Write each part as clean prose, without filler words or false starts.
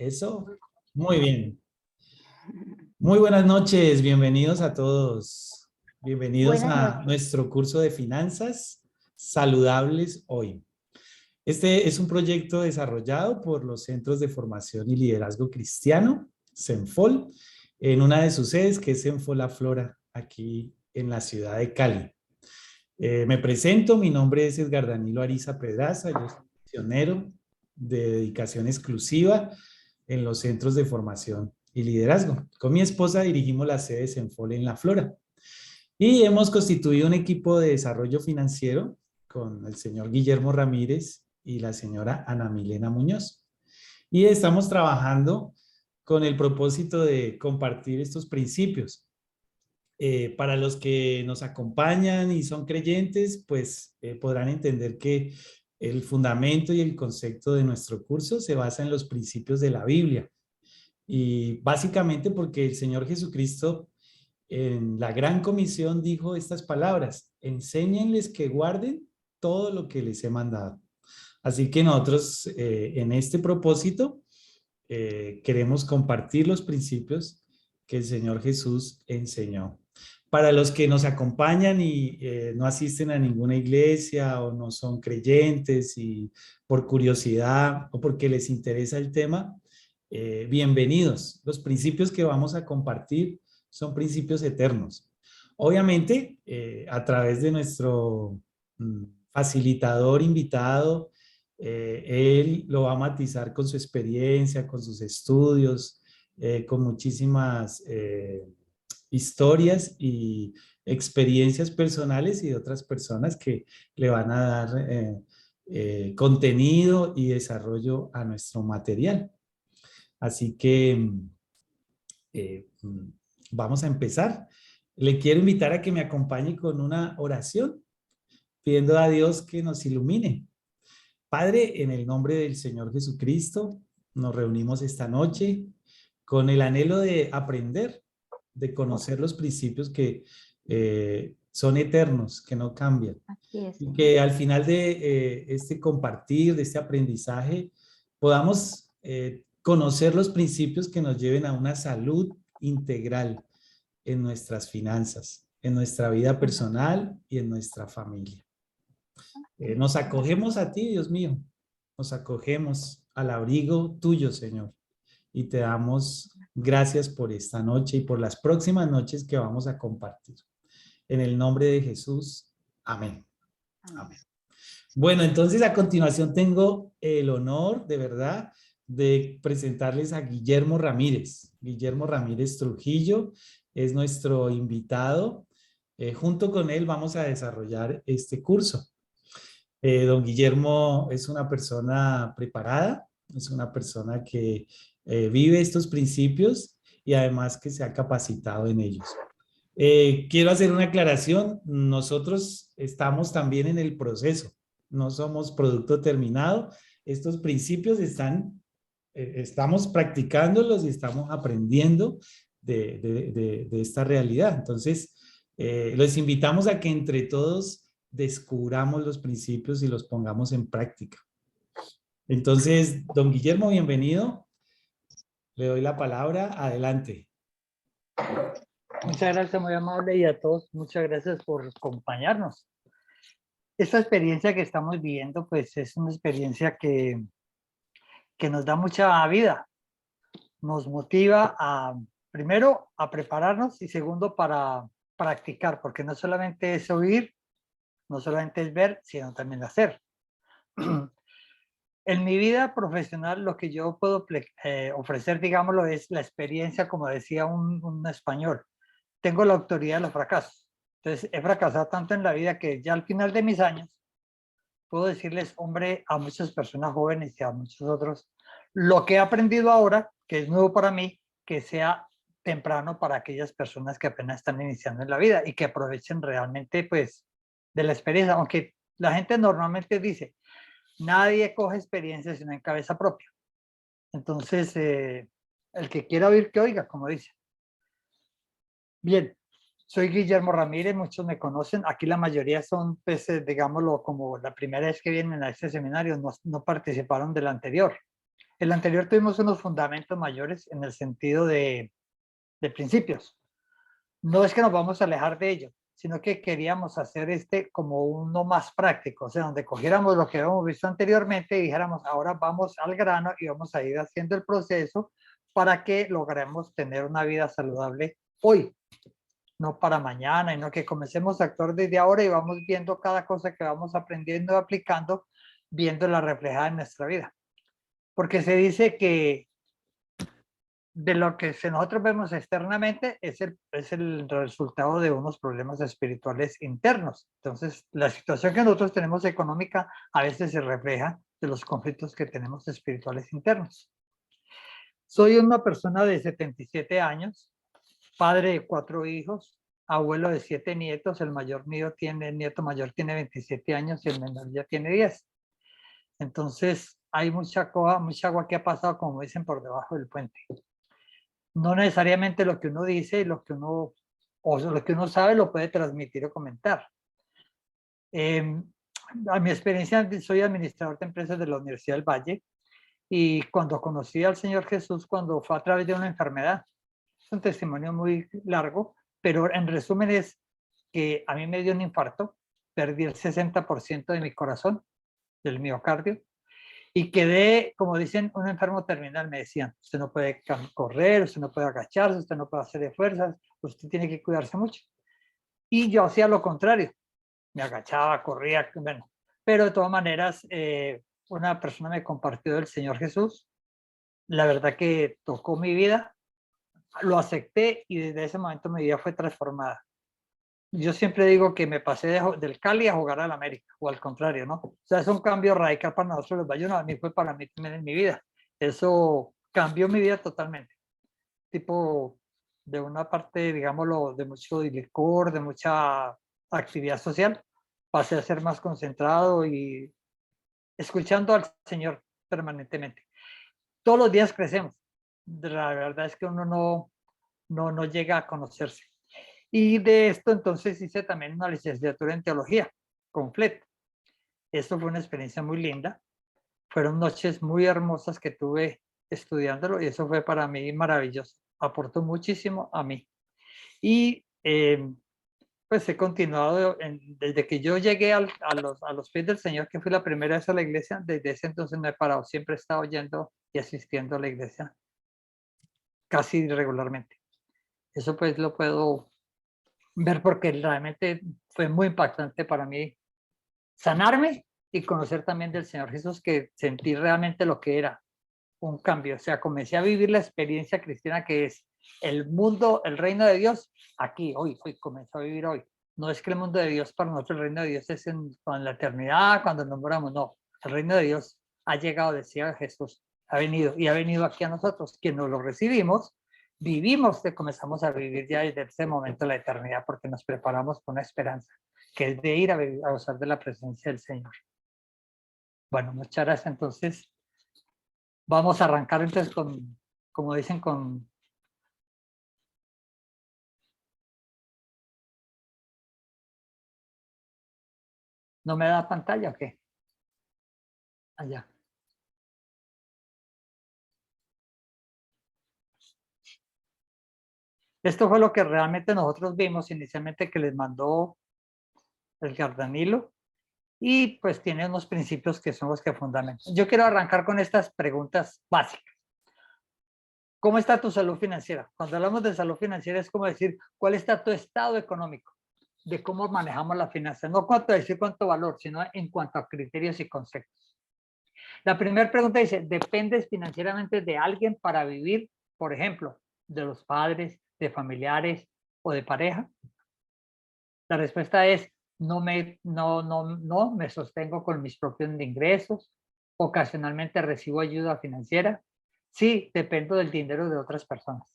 Eso, muy bien. Muy buenas noches, bienvenidos a todos. Bienvenidos Buenas a noches. nuestro curso de finanzas saludables hoy. Este es un proyecto desarrollado por los Centros de Formación y Liderazgo Cristiano, CENFOL, en una de sus sedes, que es CENFOL La Flora, aquí en la ciudad de Cali. Me presento, mi nombre es Edgar Danilo Ariza Pedraza, yo soy misionero de dedicación exclusiva en los centros de formación y liderazgo. Con mi esposa dirigimos la sede de Senfol en La Flora y hemos constituido un equipo de desarrollo financiero con el señor Guillermo Ramírez y la señora Ana Milena Muñoz. Y estamos trabajando con el propósito de compartir estos principios. Para los que nos acompañan y son creyentes, pues podrán entender que el fundamento y el concepto de nuestro curso se basa en los principios de la Biblia. Y básicamente porque el Señor Jesucristo en la Gran Comisión dijo estas palabras: enséñenles que guarden todo lo que les he mandado. Así que nosotros en este propósito queremos compartir los principios que el Señor Jesús enseñó. Para los que nos acompañan y no asisten a ninguna iglesia o no son creyentes y por curiosidad o porque les interesa el tema, bienvenidos. Los principios que vamos a compartir son principios eternos. Obviamente, a través de nuestro facilitador invitado, él lo va a matizar con su experiencia, con sus estudios, con muchísimas historias y experiencias personales y de otras personas que le van a dar contenido y desarrollo a nuestro material. Así que eh, vamos a empezar. Le quiero invitar a que me acompañe con una oración, pidiendo a Dios que nos ilumine. Padre, en el nombre del Señor Jesucristo, nos reunimos esta noche con el anhelo de aprender, de conocer los principios que son eternos, que no cambian. Así es, Y Señor. que al final de este compartir, de este aprendizaje, podamos conocer los principios que nos lleven a una salud integral en nuestras finanzas, en nuestra vida personal y en nuestra familia. Nos acogemos a ti, Dios mío. Nos acogemos al abrigo tuyo, Señor. Y te damos gracias por esta noche y por las próximas noches que vamos a compartir. En el nombre de Jesús. Amén. Amén. Bueno, entonces a continuación tengo el honor, de verdad, de presentarles a Guillermo Ramírez. Guillermo Ramírez Trujillo es nuestro invitado. Junto con él vamos a desarrollar este curso. Don Guillermo es una persona preparada, es una persona que vive estos principios y además que se ha capacitado en ellos. Quiero hacer una aclaración, nosotros estamos también en el proceso, no somos producto terminado, estos principios estamos practicándolos y estamos aprendiendo de esta realidad. Entonces, los invitamos a que entre todos descubramos los principios y los pongamos en práctica. Entonces, don Guillermo, bienvenido. Le doy la palabra. Adelante. Muchas gracias, muy amable, y a todos, muchas gracias por acompañarnos. Esta experiencia que estamos viviendo, pues es una experiencia que nos da mucha vida, nos motiva a, primero, a prepararnos y segundo, para practicar, porque no solamente es oír, no solamente es ver, sino también hacer. En mi vida profesional, lo que yo puedo ofrecer, digámoslo, es la experiencia, como decía un español. Tengo la autoridad de los fracasos. Entonces, he fracasado tanto en la vida que ya al final de mis años puedo decirles, hombre, a muchas personas jóvenes y a muchos otros, lo que he aprendido ahora, que es nuevo para mí, que sea temprano para aquellas personas que apenas están iniciando en la vida y que aprovechen realmente, pues, de la experiencia. Aunque la gente normalmente dice, nadie coge experiencia sino en cabeza propia. Entonces, el que quiera oír, que oiga, como dice. Bien, soy Guillermo Ramírez, muchos me conocen. Aquí la mayoría son, pues, digámoslo, como la primera vez que vienen a este seminario, no participaron del anterior. El anterior tuvimos unos fundamentos mayores en el sentido de principios. No es que nos vamos a alejar de ello, sino que queríamos hacer este como uno más práctico, o sea, donde cogiéramos lo que habíamos visto anteriormente y dijéramos, ahora vamos al grano y vamos a ir haciendo el proceso para que logremos tener una vida saludable hoy, no para mañana, y no que comencemos a actuar desde ahora y vamos viendo cada cosa que vamos aprendiendo y aplicando, viéndola reflejada en nuestra vida. Porque se dice que de lo que nosotros vemos externamente es el resultado de unos problemas espirituales internos. Entonces, la situación que nosotros tenemos económica a veces se refleja de los conflictos que tenemos espirituales internos. Soy una persona de 77 años, padre de 4 hijos, abuelo de 7 nietos, el nieto mayor tiene 27 años y el menor ya tiene 10. Entonces, hay mucha agua que ha pasado, como dicen, por debajo del puente. No necesariamente lo que uno dice y lo que uno sabe lo puede transmitir o comentar. A mi experiencia, soy administrador de empresas de la Universidad del Valle y cuando conocí al Señor Jesús, cuando fue a través de una enfermedad, es un testimonio muy largo, pero en resumen es que a mí me dio un infarto, perdí el 60% de mi corazón, del miocardio, y quedé, como dicen, un enfermo terminal. Me decían, usted no puede correr, usted no puede agacharse, usted no puede hacer de fuerzas, usted tiene que cuidarse mucho. Y yo hacía lo contrario, me agachaba, corría, bueno. Pero de todas maneras, una persona me compartió del Señor Jesús. La verdad que tocó mi vida, lo acepté y desde ese momento mi vida fue transformada. Yo siempre digo que me pasé del Cali a jugar al América, o al contrario, ¿no? O sea, es un cambio radical para nosotros los bayunos, a mí fue para mí también en mi vida. Eso cambió mi vida totalmente. Tipo, de una parte, digámoslo, de mucho licor, de mucha actividad social, pasé a ser más concentrado y escuchando al Señor permanentemente. Todos los días crecemos. La verdad es que uno no llega a conocerse. Y de esto entonces hice también una licenciatura en teología completa. Esto fue una experiencia muy linda. Fueron noches muy hermosas que tuve estudiándolo y eso fue para mí maravilloso. Aportó muchísimo a mí. Y pues he continuado desde que yo llegué a los pies del Señor, que fui la primera vez a la iglesia, desde ese entonces no he parado. Siempre he estado yendo y asistiendo a la iglesia casi regularmente. Eso pues lo puedo ver porque realmente fue muy impactante para mí sanarme y conocer también del Señor Jesús, que sentí realmente lo que era un cambio. O sea, comencé a vivir la experiencia cristiana que es el mundo, el reino de Dios, aquí, hoy, comenzó a vivir hoy. No es que el mundo de Dios para nosotros, el reino de Dios es en la eternidad, cuando nos moramos, no. El reino de Dios ha llegado, decía Jesús, ha venido y ha venido aquí a nosotros, quienes nos lo recibimos, vivimos, que comenzamos a vivir ya desde ese momento la eternidad, porque nos preparamos con una esperanza, que es de ir a gozar de la presencia del Señor. Bueno, muchas gracias. Entonces, vamos a arrancar entonces con, como dicen, con... ¿No me da pantalla o qué? Allá. Esto fue lo que realmente nosotros vimos inicialmente que les mandó el Gardanilo y pues tiene unos principios que son los que fundamentan. Yo quiero arrancar con estas preguntas básicas. ¿Cómo está tu salud financiera? Cuando hablamos de salud financiera es como decir, ¿cuál está tu estado económico? De cómo manejamos la finanza. No cuánto decir cuánto valor, sino en cuanto a criterios y conceptos. La primera pregunta dice, ¿dependes financieramente de alguien para vivir? Por ejemplo, de los padres, de familiares o de pareja. La respuesta es, no me sostengo con mis propios ingresos. Ocasionalmente recibo ayuda financiera. Sí, dependo del dinero de otras personas.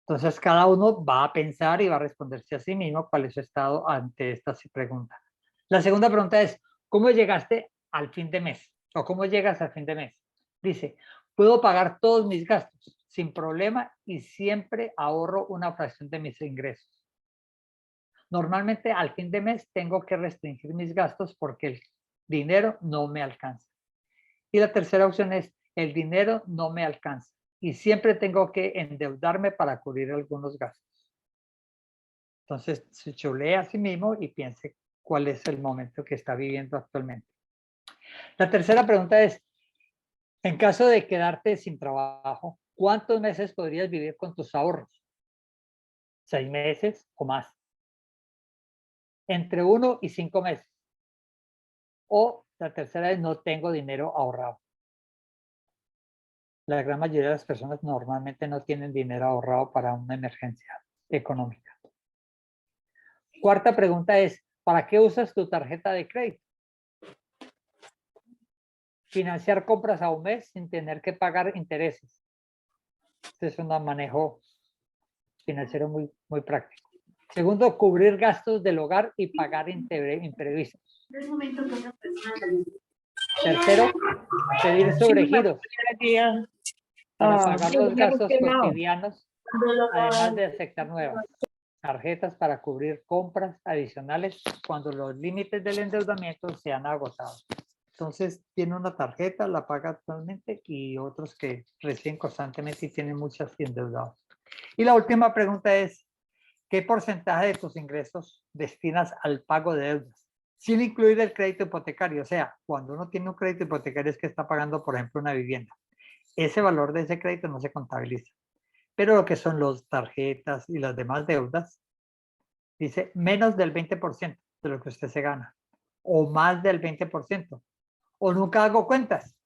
Entonces, cada uno va a pensar y va a responderse a sí mismo cuál es su estado ante esta pregunta. La segunda pregunta es, ¿cómo llegaste al fin de mes? ¿O cómo llegas al fin de mes? Dice, puedo pagar todos mis gastos sin problema y siempre ahorro una fracción de mis ingresos. Normalmente al fin de mes tengo que restringir mis gastos porque el dinero no me alcanza. Y la tercera opción es, el dinero no me alcanza y siempre tengo que endeudarme para cubrir algunos gastos. Entonces, se chulea a sí mismo y piense cuál es el momento que está viviendo actualmente. La tercera pregunta es, en caso de quedarte sin trabajo, ¿cuántos meses podrías vivir con tus ahorros? ¿6 meses o más? Entre 1 y 5 meses. O la tercera es, no tengo dinero ahorrado. La gran mayoría de las personas normalmente no tienen dinero ahorrado para una emergencia económica. Cuarta pregunta es, ¿para qué usas tu tarjeta de crédito? Financiar compras a un mes sin tener que pagar intereses. Este es un manejo financiero muy práctico. Segundo, cubrir gastos del hogar y pagar imprevistos. Tercero, pedir sobregiros para pagar los gastos cotidianos, además de aceptar nuevas tarjetas para cubrir compras adicionales cuando los límites del endeudamiento se han agotado. Entonces, tiene una tarjeta, la paga actualmente y otros que reciben constantemente y tienen muchas endeudados. Y la última pregunta es, ¿qué porcentaje de tus ingresos destinas al pago de deudas? Sin incluir el crédito hipotecario. O sea, cuando uno tiene un crédito hipotecario es que está pagando, por ejemplo, una vivienda. Ese valor de ese crédito no se contabiliza. Pero lo que son las tarjetas y las demás deudas, dice menos del 20% de lo que usted se gana. O más del 20%. O nunca hago cuentas.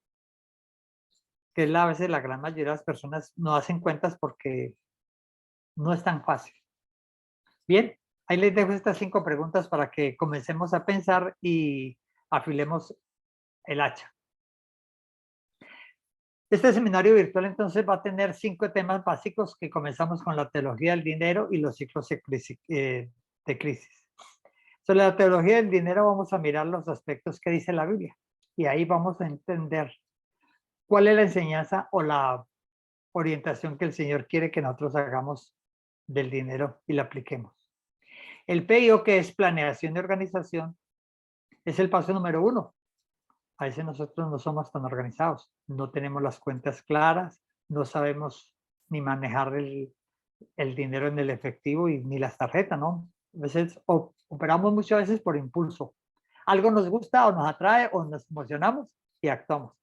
Que es a veces la gran mayoría de las personas no hacen cuentas porque no es tan fácil. Bien, ahí les dejo estas 5 preguntas para que comencemos a pensar y afilemos el hacha. Este seminario virtual entonces va a tener 5 temas básicos que comenzamos con la teología del dinero y los ciclos de crisis. Sobre la teología del dinero vamos a mirar los aspectos que dice la Biblia y ahí vamos a entender cuál es la enseñanza o la orientación que el Señor quiere que nosotros hagamos del dinero y la apliquemos. El PIO, que es planeación y organización, es el paso número 1. A veces nosotros no somos tan organizados, no tenemos las cuentas claras, no sabemos ni manejar el dinero en el efectivo y ni las tarjetas, ¿no? A veces operamos muchas veces por impulso. Algo nos gusta o nos atrae o nos emocionamos y actuamos.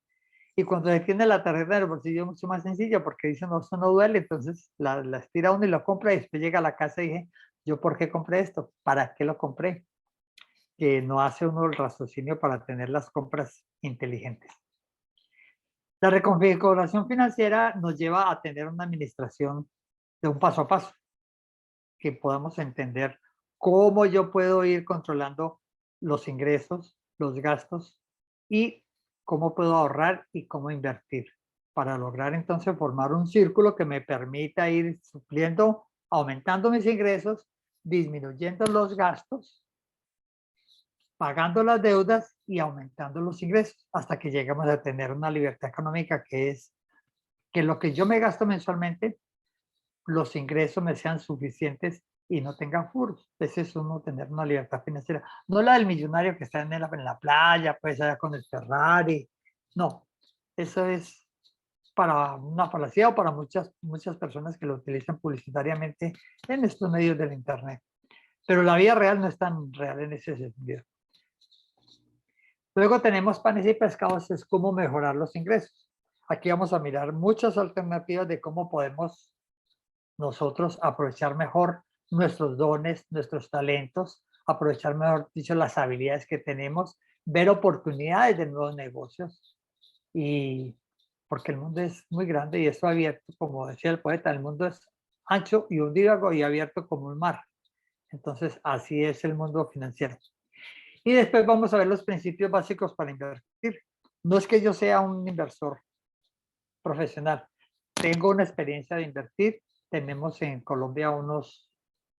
Y cuando se tiene la tarjeta en el bolsillo es mucho más sencillo porque dicen, no, esto no duele, entonces la estira uno y lo compra y después llega a la casa y dije, ¿yo por qué compré esto? ¿Para qué lo compré? Que no hace uno el raciocinio para tener las compras inteligentes. La reconfiguración financiera nos lleva a tener una administración de un paso a paso, que podamos entender cómo yo puedo ir controlando los ingresos, los gastos y cómo puedo ahorrar y cómo invertir para lograr entonces formar un círculo que me permita ir supliendo, aumentando mis ingresos, disminuyendo los gastos, pagando las deudas y aumentando los ingresos hasta que lleguemos a tener una libertad económica que es que lo que yo me gasto mensualmente, los ingresos me sean suficientes y no tengan furos. Ese es uno tener una libertad financiera. No la del millonario que está en la playa, pues allá con el Ferrari. No, eso es para una falacia o para muchas personas que lo utilizan publicitariamente en estos medios del internet. Pero la vida real no es tan real en ese sentido. Luego tenemos panes y pescados, es cómo mejorar los ingresos. Aquí vamos a mirar muchas alternativas de cómo podemos nosotros aprovechar mejor nuestros dones, nuestros talentos, aprovechar mejor dicho las habilidades que tenemos, ver oportunidades de nuevos negocios y porque el mundo es muy grande y está abierto, como decía el poeta, el mundo es ancho y undívago y abierto como un mar. Entonces, así es el mundo financiero. Y después vamos a ver los principios básicos para invertir. No es que yo sea un inversor profesional, tengo una experiencia de invertir, tenemos en Colombia unos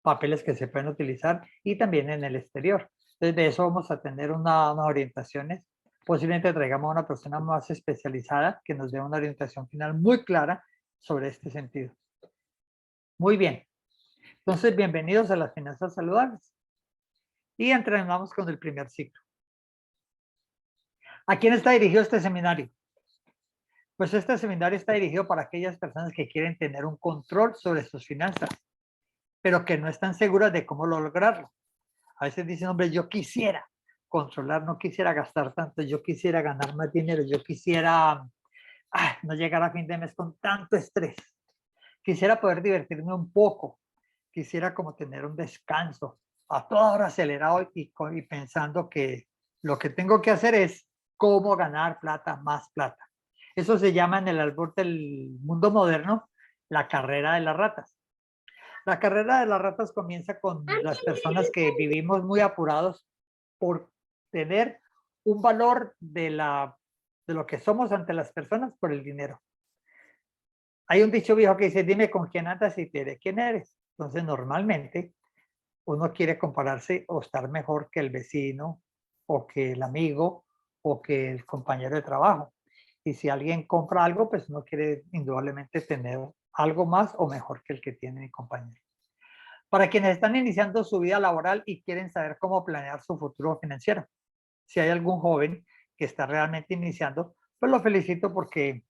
papeles que se pueden utilizar y también en el exterior. Entonces, de eso vamos a tener unas orientaciones. Posiblemente traigamos a una persona más especializada que nos dé una orientación final muy clara sobre este sentido. Muy bien. Entonces, bienvenidos a las finanzas saludables. Y entrenamos con el primer ciclo. ¿A quién está dirigido este seminario? Pues este seminario está dirigido para aquellas personas que quieren tener un control sobre sus finanzas, pero que no están seguras de cómo lograrlo. A veces dicen, hombre, yo quisiera controlar, no quisiera gastar tanto, yo quisiera ganar más dinero, yo quisiera no llegar a fin de mes con tanto estrés, quisiera poder divertirme un poco, quisiera como tener un descanso, a toda hora acelerado y pensando que lo que tengo que hacer es cómo ganar plata, más plata. Eso se llama en el albur del mundo moderno la carrera de las ratas. La carrera de las ratas comienza con las personas que vivimos muy apurados por tener un valor de lo que somos ante las personas por el dinero. Hay un dicho viejo que dice, dime con quién andas y te diré quién eres. Entonces, normalmente, uno quiere compararse o estar mejor que el vecino, o que el amigo, o que el compañero de trabajo. Y si alguien compra algo, pues uno quiere indudablemente tener algo más o mejor que el que tiene mi compañero. Para quienes están iniciando su vida laboral y quieren saber cómo planear su futuro financiero, si hay algún joven que está realmente iniciando, pues lo felicito porque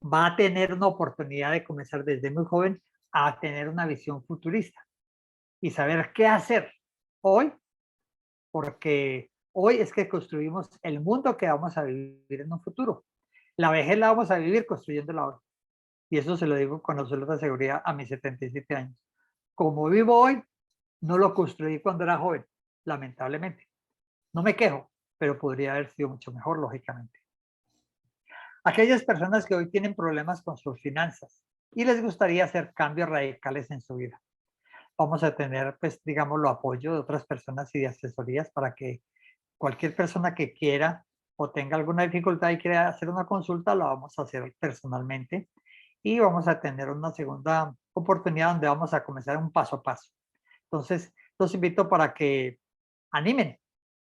va a tener una oportunidad de comenzar desde muy joven a tener una visión futurista y saber qué hacer hoy, porque hoy es que construimos el mundo que vamos a vivir en un futuro. La vejez la vamos a vivir construyéndola hoy. Y eso se lo digo con absoluta seguridad a mis 77 años. Como vivo hoy, no lo construí cuando era joven, lamentablemente. No me quejo, pero podría haber sido mucho mejor, lógicamente. Aquellas personas que hoy tienen problemas con sus finanzas y les gustaría hacer cambios radicales en su vida. Vamos a tener, pues, digamos, el apoyo de otras personas y de asesorías para que cualquier persona que quiera o tenga alguna dificultad y quiera hacer una consulta, la vamos a hacer personalmente y vamos a tener una segunda oportunidad donde vamos a comenzar un paso a paso. Entonces, los invito para que animen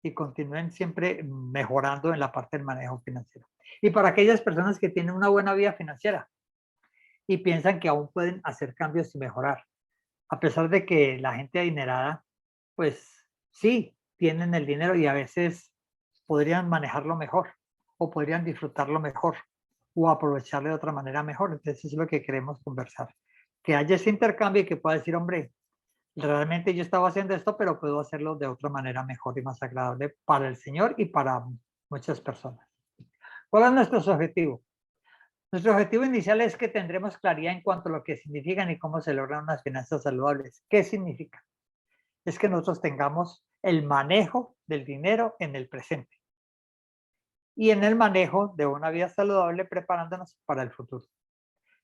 y continúen siempre mejorando en la parte del manejo financiero. Y para aquellas personas que tienen una buena vida financiera y piensan que aún pueden hacer cambios y mejorar, a pesar de que la gente adinerada, pues sí, tienen el dinero y a veces podrían manejarlo mejor o podrían disfrutarlo mejor o aprovecharlo de otra manera mejor. Entonces, eso es lo que queremos conversar. Que haya ese intercambio y que pueda decir, hombre, realmente yo estaba haciendo esto, pero puedo hacerlo de otra manera mejor y más agradable para el Señor y para muchas personas. ¿Cuál es nuestro objetivo? Nuestro objetivo inicial es que tendremos claridad en cuanto a lo que significan y cómo se logran unas finanzas saludables. ¿Qué significa? Es que nosotros tengamos el manejo del dinero en el presente y en el manejo de una vida saludable preparándonos para el futuro.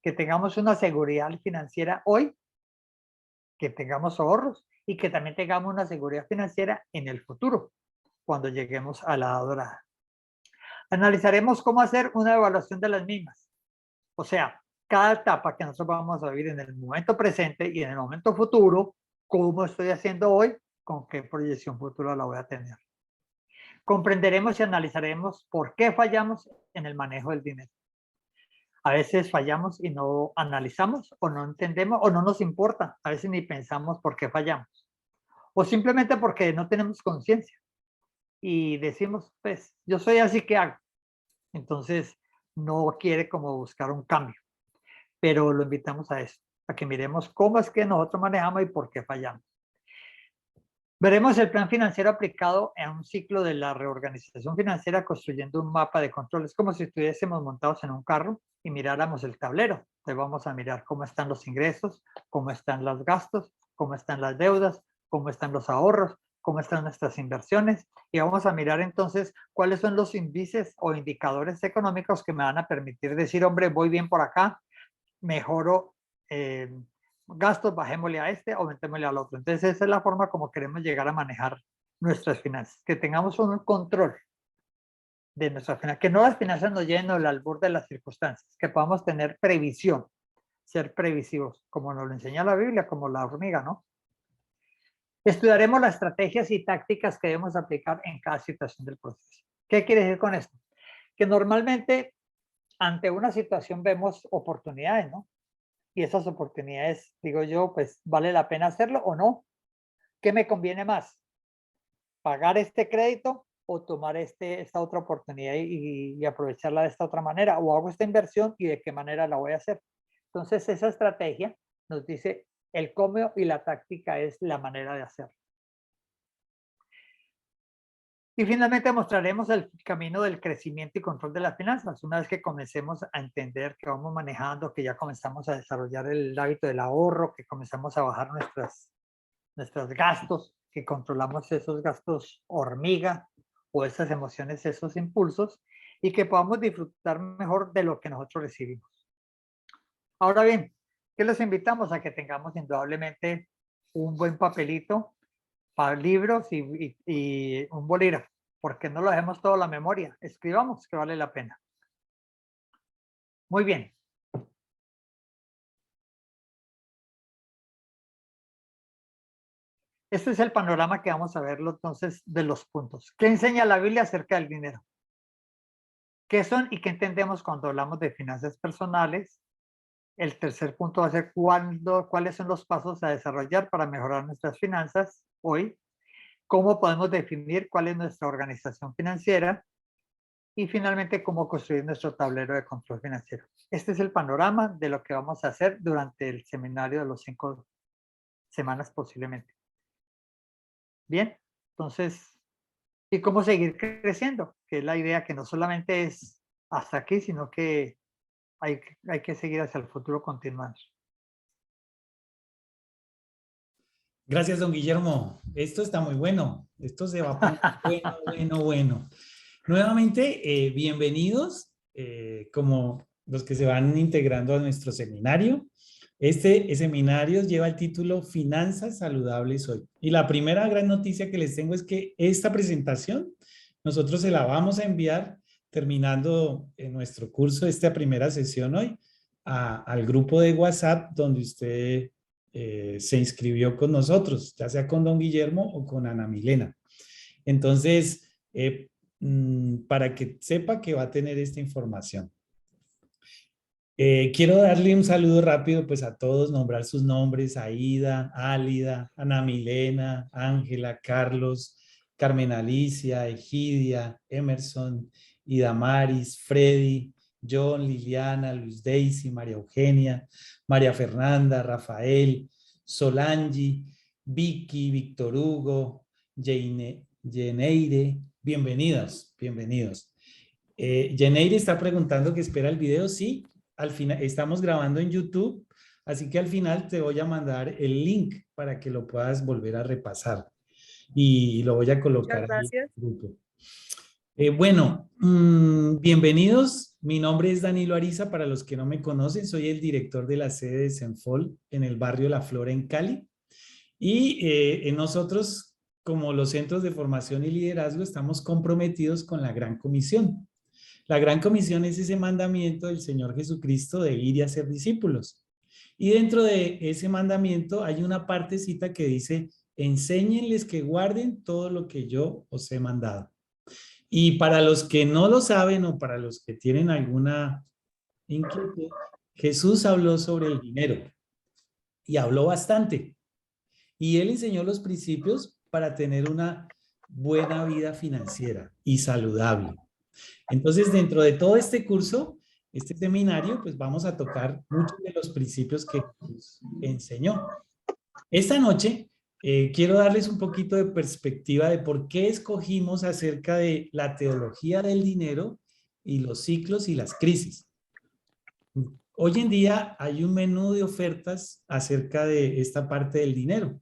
Que tengamos una seguridad financiera hoy, que tengamos ahorros y que también tengamos una seguridad financiera en el futuro, cuando lleguemos a la edad dorada. Analizaremos cómo hacer una evaluación de las mismas. O sea, cada etapa que nosotros vamos a vivir en el momento presente y en el momento futuro, cómo estoy haciendo hoy, con qué proyección futura la voy a tener. Comprenderemos y analizaremos por qué fallamos en el manejo del dinero. A veces fallamos y no analizamos o no entendemos o no nos importa. A veces ni pensamos por qué fallamos. O simplemente porque no tenemos conciencia y decimos, pues, yo soy así que hago. Entonces, no quiere como buscar un cambio. Pero lo invitamos a eso, a que miremos cómo es que nosotros manejamos y por qué fallamos. Veremos el plan financiero aplicado en un ciclo de la reorganización financiera construyendo un mapa de control. Es como si estuviésemos montados en un carro y miráramos el tablero. Entonces vamos a mirar cómo están los ingresos, cómo están los gastos, cómo están las deudas, cómo están los ahorros, cómo están nuestras inversiones y vamos a mirar entonces cuáles son los índices o indicadores económicos que me van a permitir decir, hombre, voy bien por acá, mejoro gastos, bajémosle a este, aumentémosle al otro. Entonces esa es la forma como queremos llegar a manejar nuestras finanzas, que tengamos un control de nuestras finanzas, que no las finanzas nos lleven al albur de las circunstancias, que podamos tener previsión, ser previsivos, como nos lo enseña la Biblia, como la hormiga, ¿no? Estudiaremos las estrategias y tácticas que debemos aplicar en cada situación del proceso. ¿Qué quiere decir con esto? Que normalmente ante una situación vemos oportunidades, ¿no? Y esas oportunidades, digo yo, pues vale la pena hacerlo o no. ¿Qué me conviene más? ¿Pagar este crédito o tomar esta otra oportunidad y aprovecharla de esta otra manera, o hago esta inversión y de qué manera la voy a hacer. Entonces, esa estrategia nos dice el cómo y la táctica es la manera de hacerlo. Y finalmente mostraremos el camino del crecimiento y control de las finanzas. Una vez que comencemos a entender que vamos manejando, que ya comenzamos a desarrollar el hábito del ahorro, que comenzamos a bajar nuestros gastos, que controlamos esos gastos hormiga o esas emociones, esos impulsos, y que podamos disfrutar mejor de lo que nosotros recibimos. Ahora bien, ¿qué les invitamos? A que tengamos indudablemente un buen papelito para libros y un bolígrafo, porque no lo dejemos todo a la memoria. Escribamos, que vale la pena. Muy bien. Este es el panorama que vamos a verlo entonces de los puntos. ¿Qué enseña la Biblia acerca del dinero? ¿Qué son y qué entendemos cuando hablamos de finanzas personales? El tercer punto va a ser cuáles son los pasos a desarrollar para mejorar nuestras finanzas hoy. ¿Cómo podemos definir cuál es nuestra organización financiera? Y finalmente, cómo construir nuestro tablero de control financiero. Este es el panorama de lo que vamos a hacer durante el seminario de los 5 semanas posiblemente. Bien, entonces, ¿y cómo seguir creciendo? Que es la idea, que no solamente es hasta aquí, sino que hay que seguir hacia el futuro continuando. Gracias, don Guillermo. Esto está muy bueno. Esto se va a poner bueno. Nuevamente, bienvenidos, como los que se van integrando a nuestro seminario. Este seminario lleva el título Finanzas Saludables Hoy. Y la primera gran noticia que les tengo es que esta presentación nosotros se la vamos a enviar terminando en nuestro curso, esta primera sesión hoy, al grupo de WhatsApp donde usted se inscribió con nosotros, ya sea con don Guillermo o con Ana Milena. Entonces, para que sepa que va a tener esta información. Quiero darle un saludo rápido pues a todos, nombrar sus nombres: Aida, Álida, Ana Milena, Ángela, Carlos, Carmen Alicia, Egidia, Emerson, Idamaris, Freddy, John, Liliana, Luis Daisy, María Eugenia, María Fernanda, Rafael, Solangi, Vicky, Víctor Hugo, Jeneire. Bienvenidos. Jeneire está preguntando que espera el video. Sí, al final estamos grabando en YouTube, así que al final te voy a mandar el link para que lo puedas volver a repasar y lo voy a colocar ahí en el grupo. Bueno, bienvenidos. Mi nombre es Danilo Ariza. Para los que no me conocen, soy el director de la sede de Senfol en el barrio La Flora en Cali. Y nosotros, como los centros de formación y liderazgo, estamos comprometidos con la Gran Comisión. La Gran Comisión es ese mandamiento del Señor Jesucristo de ir y hacer discípulos. Y dentro de ese mandamiento hay una partecita que dice: enséñenles que guarden todo lo que yo os he mandado. Y para los que no lo saben o para los que tienen alguna inquietud, Jesús habló sobre el dinero y habló bastante. Y él enseñó los principios para tener una buena vida financiera y saludable. Entonces, dentro de todo este curso, este seminario, pues vamos a tocar muchos de los principios que Jesús enseñó. Esta noche quiero darles un poquito de perspectiva de por qué escogimos acerca de la teología del dinero y los ciclos y las crisis. Hoy en día hay un menú de ofertas acerca de esta parte del dinero.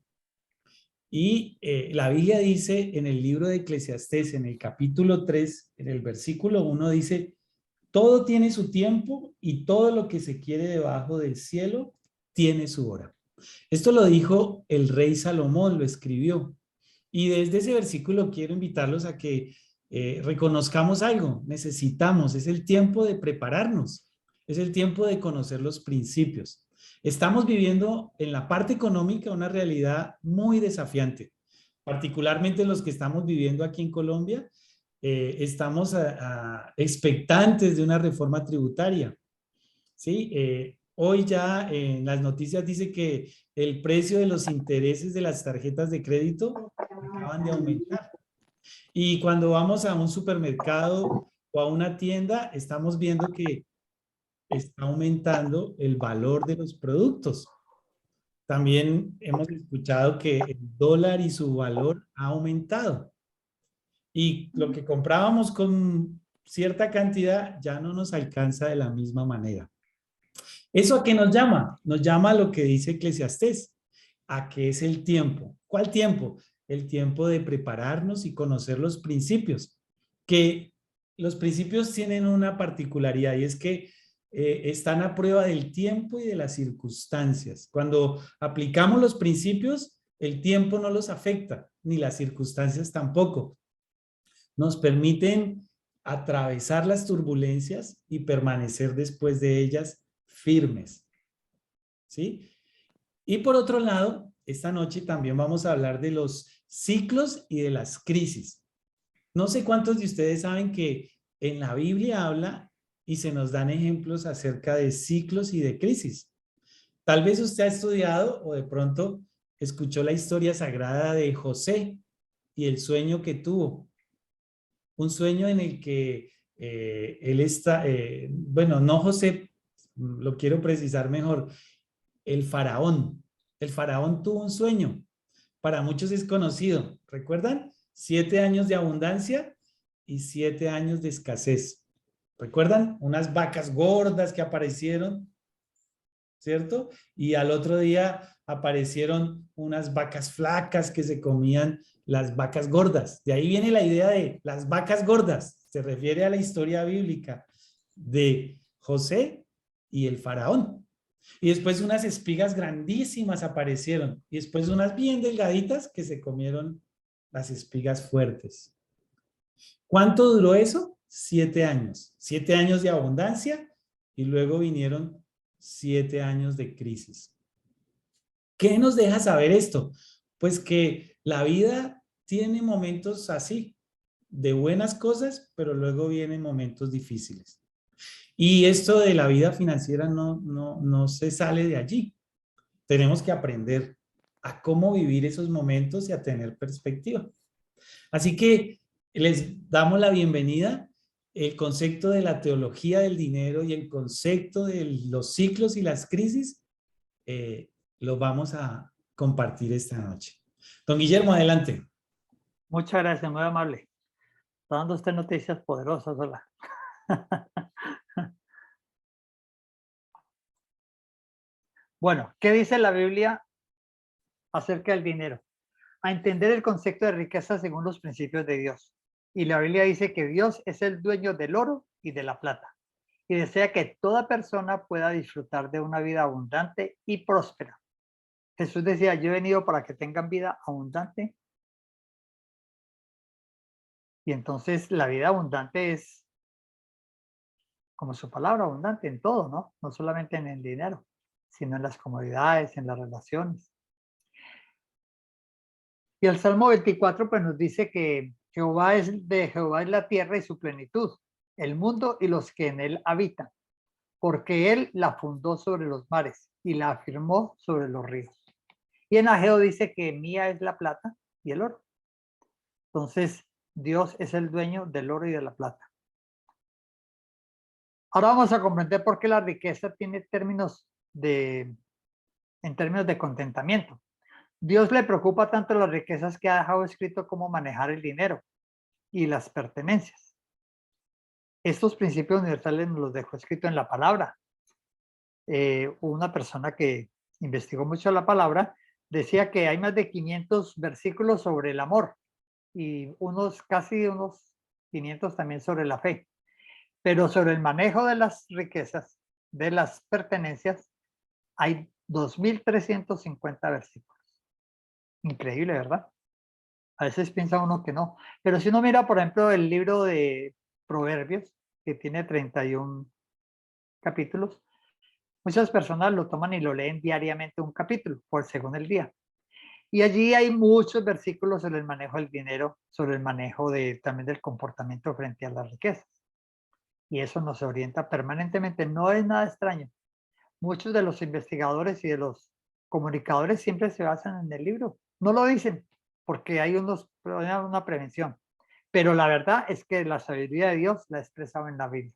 Y la Biblia dice en el libro de Eclesiastés, en el capítulo 3, en el versículo 1, dice: todo tiene su tiempo y todo lo que se quiere debajo del cielo tiene su hora. Esto lo dijo el rey Salomón, lo escribió. Y desde ese versículo quiero invitarlos a que reconozcamos algo. Necesitamos, es el tiempo de prepararnos, es el tiempo de conocer los principios. Estamos viviendo en la parte económica una realidad muy desafiante, particularmente los que estamos viviendo aquí en Colombia. Estamos expectantes de una reforma tributaria. ¿Sí? Hoy ya en las noticias dice que el precio de los intereses de las tarjetas de crédito acaban de aumentar. Y cuando vamos a un supermercado o a una tienda, estamos viendo que está aumentando el valor de los productos. También hemos escuchado que el dólar y su valor ha aumentado. Y lo que comprábamos con cierta cantidad ya no nos alcanza de la misma manera. ¿Eso a qué nos llama? Nos llama a lo que dice Eclesiastés, a qué es el tiempo. ¿Cuál tiempo? El tiempo de prepararnos y conocer los principios, que los principios tienen una particularidad y es que están a prueba del tiempo y de las circunstancias. Cuando aplicamos los principios, el tiempo no los afecta, ni las circunstancias tampoco. Nos permiten atravesar las turbulencias y permanecer después de ellas firmes. ¿Sí? Y por otro lado, esta noche también vamos a hablar de los ciclos y de las crisis. No sé cuántos de ustedes saben que en la Biblia habla y se nos dan ejemplos acerca de ciclos y de crisis. Tal vez usted ha estudiado o de pronto escuchó la historia sagrada de José y el sueño que tuvo. Un sueño en el que él está, bueno, no José, lo quiero precisar mejor, el faraón. El faraón tuvo un sueño, para muchos es conocido, ¿recuerdan? 7 años de abundancia y 7 años de escasez. ¿Recuerdan? Unas vacas gordas que aparecieron, ¿cierto? Y al otro día aparecieron unas vacas flacas que se comían las vacas gordas. De ahí viene la idea de las vacas gordas. Se refiere a la historia bíblica de José y el faraón. Y después unas espigas grandísimas aparecieron. Y después unas bien delgaditas que se comieron las espigas fuertes. ¿Cuánto duró eso? 7 años. 7 años de abundancia y luego vinieron 7 años de crisis. ¿Qué nos deja saber esto? Pues que la vida tiene momentos así, de buenas cosas, pero luego vienen momentos difíciles. Y esto de la vida financiera no se sale de allí. Tenemos que aprender a cómo vivir esos momentos y a tener perspectiva. Así que les damos la bienvenida. El concepto de la teología del dinero y el concepto de los ciclos y las crisis lo vamos a compartir esta noche. Don Guillermo, adelante. Muchas gracias, muy amable. Está dando usted noticias poderosas, hola. Bueno, ¿qué dice la Biblia acerca del dinero? A entender el concepto de riqueza según los principios de Dios. Y la Biblia dice que Dios es el dueño del oro y de la plata. Y desea que toda persona pueda disfrutar de una vida abundante y próspera. Jesús decía, yo he venido para que tengan vida abundante. Y entonces la vida abundante es, como su palabra, abundante en todo, ¿no? No solamente en el dinero, sino en las comodidades, en las relaciones. Y el Salmo 24 pues nos dice que Jehová es la tierra y su plenitud, el mundo y los que en él habitan, porque él la fundó sobre los mares y la afirmó sobre los ríos. Y en Ageo dice que mía es la plata y el oro. Entonces, Dios es el dueño del oro y de la plata. Ahora vamos a comprender por qué la riqueza tiene en términos de contentamiento. Dios le preocupa tanto las riquezas que ha dejado escrito cómo manejar el dinero y las pertenencias. Estos principios universales nos los dejó escrito en la palabra. Una persona que investigó mucho la palabra decía que hay más de 500 versículos sobre el amor y casi unos 500 también sobre la fe. Pero sobre el manejo de las riquezas, de las pertenencias, hay 2350 versículos. Increíble, ¿verdad? A veces piensa uno que no. Pero si uno mira, por ejemplo, el libro de Proverbios, que tiene 31 capítulos, muchas personas lo toman y lo leen diariamente un capítulo, según el día. Y allí hay muchos versículos sobre el manejo del dinero, sobre el manejo también del comportamiento frente a las riquezas. Y eso nos orienta permanentemente. No es nada extraño. Muchos de los investigadores y de los comunicadores siempre se basan en el libro. No lo dicen porque hay una prevención. Pero la verdad es que la sabiduría de Dios la expresaba en la Biblia.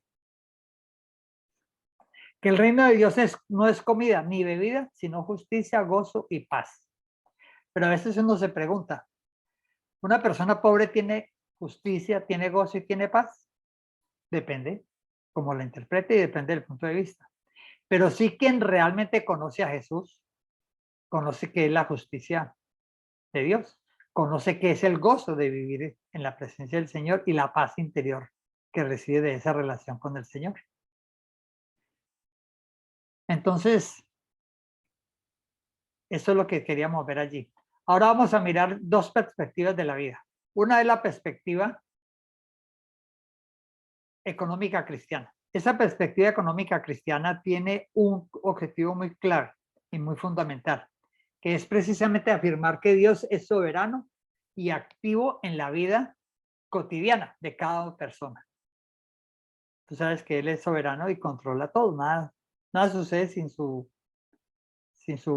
Que el reino de Dios no es comida ni bebida, sino justicia, gozo y paz. Pero a veces uno se pregunta, ¿una persona pobre tiene justicia, tiene gozo y tiene paz? Depende cómo la interprete y depende del punto de vista. Pero sí, quien realmente conoce a Jesús, conoce que es la justicia de Dios, conoce que es el gozo de vivir en la presencia del Señor y la paz interior que recibe de esa relación con el Señor. Entonces, eso es lo que queríamos ver allí. Ahora vamos a mirar dos perspectivas de la vida. Una es la perspectiva económica cristiana. Esa perspectiva económica cristiana tiene un objetivo muy claro y muy fundamental, que es precisamente afirmar que Dios es soberano y activo en la vida cotidiana de cada persona. Tú sabes que Él es soberano y controla todo, nada sucede sin su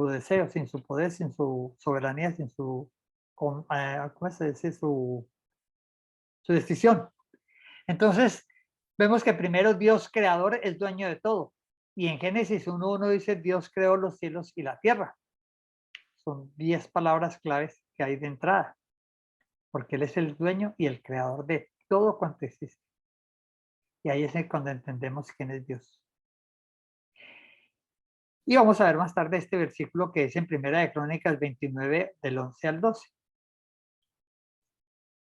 deseo, sin su poder, sin su soberanía, sin su, ¿cómo se dice? Su decisión. Entonces, vemos que primero Dios creador es dueño de todo. Y en Génesis 1:1 dice, Dios creó los cielos y la tierra. Son 10 palabras claves que hay de entrada, porque Él es el dueño y el creador de todo cuanto existe. Y ahí es cuando entendemos quién es Dios. Y vamos a ver más tarde este versículo que es en Primera de Crónicas 29, del 11 al 12.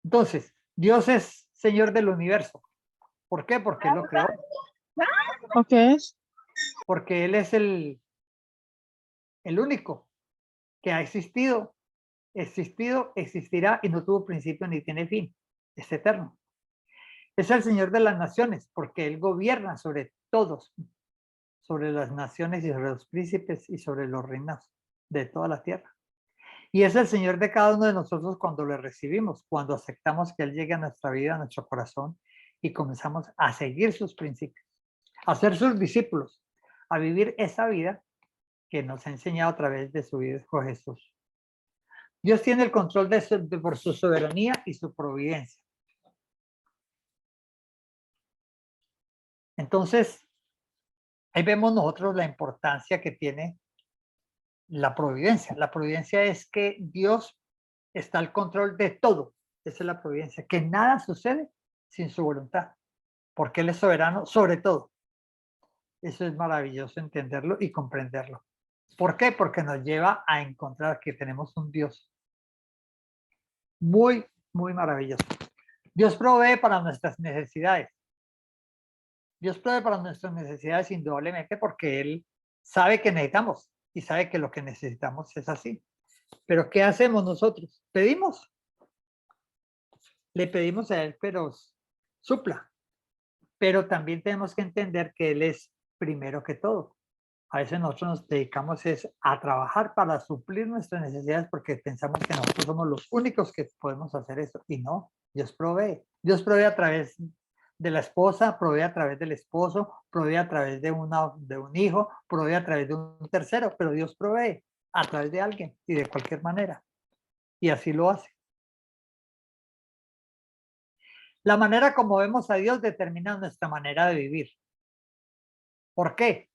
Entonces, Dios es Señor del universo. ¿Por qué? Porque Él lo creó. Ok. Porque Él es el único que ha existido, existirá y no tuvo principio ni tiene fin. Es eterno. Es el Señor de las naciones, porque Él gobierna sobre todos, sobre las naciones y sobre los príncipes y sobre los reinos de toda la tierra. Y es el Señor de cada uno de nosotros cuando le recibimos, cuando aceptamos que Él llegue a nuestra vida, a nuestro corazón y comenzamos a seguir sus principios, a ser sus discípulos, a vivir esa vida que nos ha enseñado a través de su Hijo Jesús. Dios tiene el control por su soberanía y su providencia. Entonces, ahí vemos nosotros la importancia que tiene la providencia. La providencia es que Dios está al control de todo. Esa es la providencia, que nada sucede sin su voluntad, porque Él es soberano sobre todo. Eso es maravilloso entenderlo y comprenderlo. ¿Por qué? Porque nos lleva a encontrar que tenemos un Dios muy, muy maravilloso. Dios provee para nuestras necesidades. Dios provee para nuestras necesidades indudablemente porque Él sabe que necesitamos y sabe que lo que necesitamos es así. Pero ¿qué hacemos nosotros? Pedimos. Le pedimos a Él, pero supla. Pero también tenemos que entender que Él es primero que todo. A veces nosotros nos dedicamos a trabajar para suplir nuestras necesidades porque pensamos que nosotros somos los únicos que podemos hacer eso. Y no, Dios provee. Dios provee a través de la esposa, provee a través del esposo, provee a través de un hijo, provee a través de un tercero, pero Dios provee a través de alguien y de cualquier manera. Y así lo hace. La manera como vemos a Dios determina nuestra manera de vivir. ¿Por qué?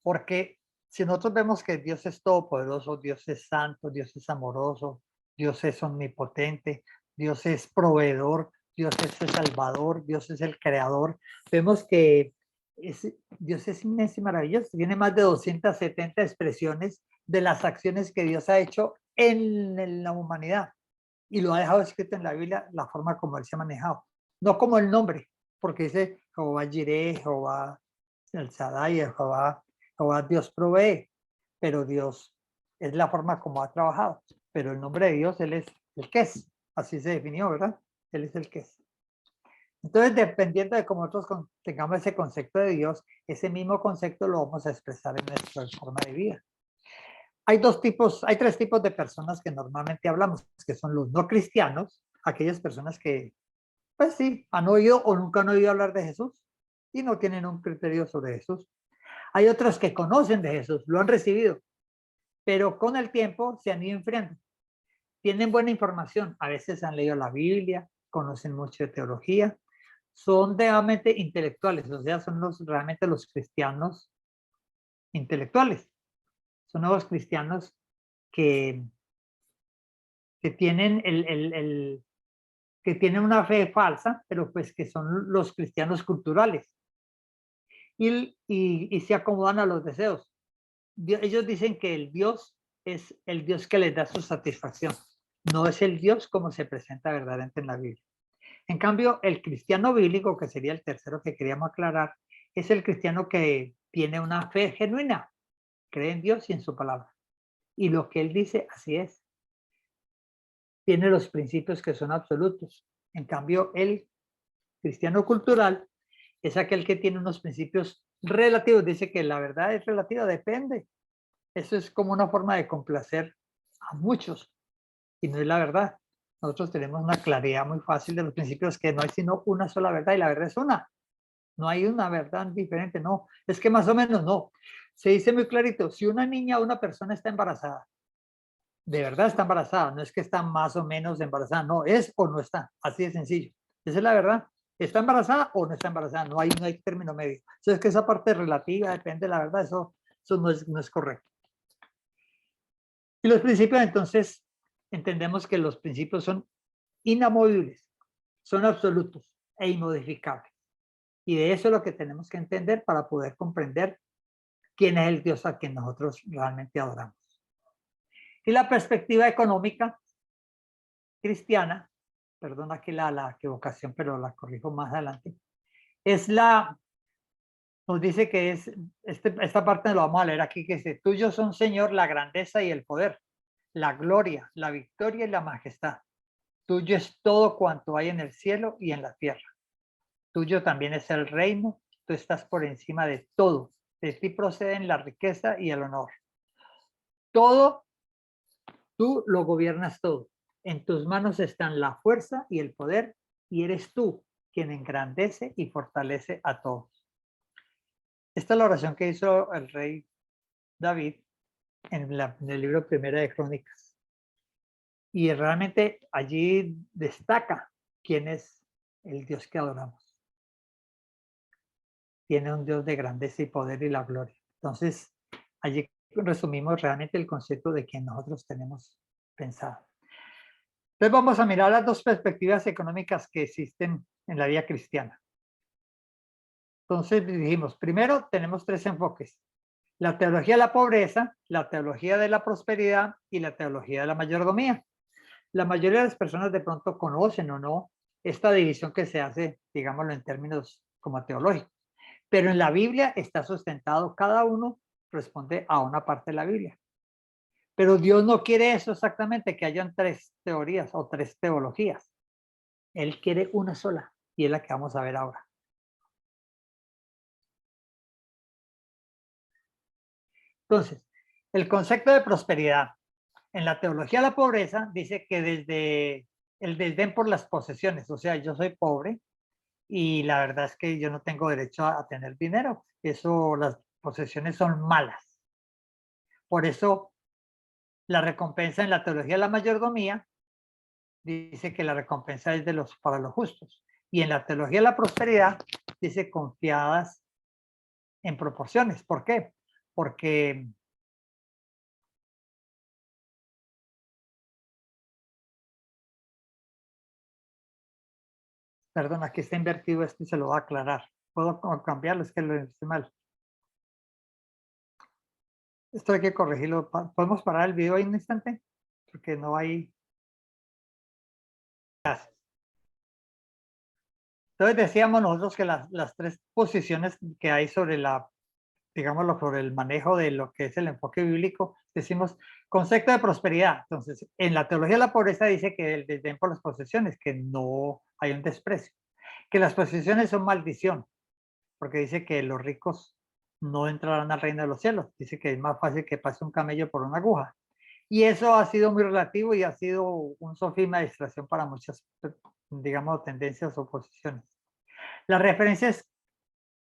Porque si nosotros vemos que Dios es todopoderoso, Dios es santo, Dios es amoroso, Dios es omnipotente, Dios es proveedor, Dios es el salvador, Dios es el creador, vemos que Dios es inmenso y maravilloso. Tiene más de 270 expresiones de las acciones que Dios ha hecho en la humanidad y lo ha dejado escrito en la Biblia, la forma como Él se ha manejado. No como el nombre, porque dice Jehová Jireh, Jehová el Shaddai, Jehová Dios provee, pero Dios es la forma como ha trabajado. Pero el nombre de Dios, Él es el que es. Así se definió, ¿verdad? Él es el que es. Entonces, dependiendo de cómo nosotros tengamos ese concepto de Dios, ese mismo concepto lo vamos a expresar en nuestra forma de vida. Hay tres tipos de personas que normalmente hablamos, que son los no cristianos, aquellas personas que, pues sí, han oído o nunca han oído hablar de Jesús y no tienen un criterio sobre Jesús. Hay otros que conocen de Jesús, lo han recibido, pero con el tiempo se han ido enfriando. Tienen buena información, a veces han leído la Biblia, conocen mucho de teología, son realmente intelectuales, o sea, son realmente los cristianos intelectuales. Son nuevos cristianos que tienen que tienen una fe falsa, pero pues que son los cristianos culturales. Y se acomodan a los deseos. Ellos dicen que el Dios es el Dios que les da su satisfacción. No es el Dios como se presenta verdaderamente en la Biblia. En cambio, el cristiano bíblico, que sería el tercero que queríamos aclarar, es el cristiano que tiene una fe genuina, cree en Dios y en su palabra. Y lo que él dice, así es. Tiene los principios que son absolutos. En cambio, el cristiano cultural es aquel que tiene unos principios relativos. Dice que la verdad es relativa, depende. Eso es como una forma de complacer a muchos y no es la verdad. Nosotros tenemos una claridad muy fácil de los principios, que no hay sino una sola verdad y la verdad es una. No hay una verdad diferente, no. Es que más o menos no. Se dice muy clarito, si una niña o una persona está embarazada, de verdad está embarazada, no es que está más o menos embarazada, no, es o no está, así de sencillo. Esa es la verdad. ¿Está embarazada o no está embarazada? No hay término medio. Entonces, que esa parte relativa depende de la verdad, eso no es correcto. Y los principios, entonces, entendemos que los principios son inamovibles, son absolutos e inmodificables. Y de eso es lo que tenemos que entender para poder comprender quién es el Dios a quien nosotros realmente adoramos. Y la perspectiva económica cristiana, perdón aquí la equivocación, pero la corrijo más adelante, nos dice que es, esta parte lo vamos a leer aquí, que dice, tuyo son, Señor, la grandeza y el poder, la gloria, la victoria y la majestad. Tuyo es todo cuanto hay en el cielo y en la tierra. Tuyo también es el reino, tú estás por encima de todo. De ti proceden la riqueza y el honor. Todo, tú lo gobiernas todo. En tus manos están la fuerza y el poder, y eres tú quien engrandece y fortalece a todos. Esta es la oración que hizo el rey David en el libro Primera de Crónicas. Y realmente allí destaca quién es el Dios que adoramos. Tiene un Dios de grandeza y poder y la gloria. Entonces, allí resumimos realmente el concepto de quien nosotros tenemos pensado. Entonces vamos a mirar las dos perspectivas económicas que existen en la vida cristiana. Entonces dijimos, primero tenemos tres enfoques: la teología de la pobreza, la teología de la prosperidad y la teología de la mayordomía. La mayoría de las personas de pronto conocen o no esta división que se hace, digámoslo en términos como teológicos, pero en la Biblia está sustentado, cada uno responde a una parte de la Biblia. Pero Dios no quiere eso exactamente, que hayan tres teorías o tres teologías. Él quiere una sola y es la que vamos a ver ahora. Entonces, el concepto de prosperidad en la teología de la pobreza dice que desde el desdén por las posesiones, o sea, yo soy pobre y la verdad es que yo no tengo derecho a tener dinero. Eso, las posesiones son malas. Por eso, la recompensa en la teología de la mayordomía dice que la recompensa es para los justos. Y en la teología de la prosperidad dice confiadas en proporciones. ¿Por qué? Porque perdón, aquí está invertido esto y se lo voy a aclarar. ¿Puedo cambiarlo? Es que lo hice mal. Esto hay que corregirlo. ¿Podemos parar el video ahí un instante? Porque no hay... Gracias. Entonces decíamos nosotros que las tres posiciones que hay sobre digámoslo, sobre el manejo de lo que es el enfoque bíblico, decimos concepto de prosperidad. Entonces, en la teología de la pobreza dice que el desdén por las posesiones, que no hay un desprecio, que las posesiones son maldición, porque dice que los ricos no entrarán al reino de los cielos. Dice que es más fácil que pase un camello por una aguja. Y eso ha sido muy relativo y ha sido un sofisma de distracción para muchas, digamos, tendencias o posiciones. La referencia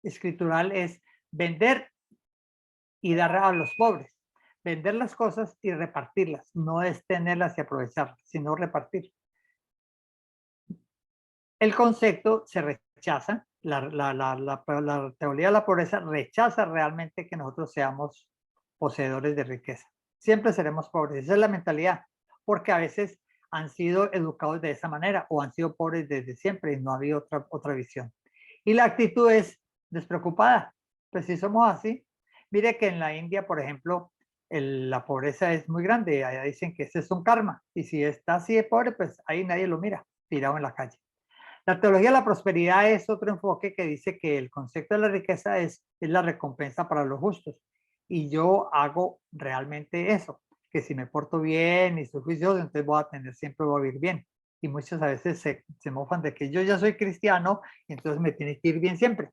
escritural es vender y dar a los pobres. Vender las cosas y repartirlas. No es tenerlas y aprovecharlas, sino repartir. El concepto se rechaza, la teoría de la pobreza rechaza realmente que nosotros seamos poseedores de riqueza. Siempre seremos pobres, esa es la mentalidad, porque a veces han sido educados de esa manera o han sido pobres desde siempre y no ha habido otra visión. Y la actitud es despreocupada. Pues si somos así, mire que en la India, por ejemplo, la pobreza es muy grande. Allá dicen que ese es un karma. Y si está así de pobre, pues ahí nadie lo mira, tirado en la calle. La teología de la prosperidad es otro enfoque que dice que el concepto de la riqueza es la recompensa para los justos. Y yo hago realmente eso, que si me porto bien y soy juicioso, entonces siempre voy a vivir bien. Y muchas veces se mofan de que yo ya soy cristiano y entonces me tiene que ir bien siempre.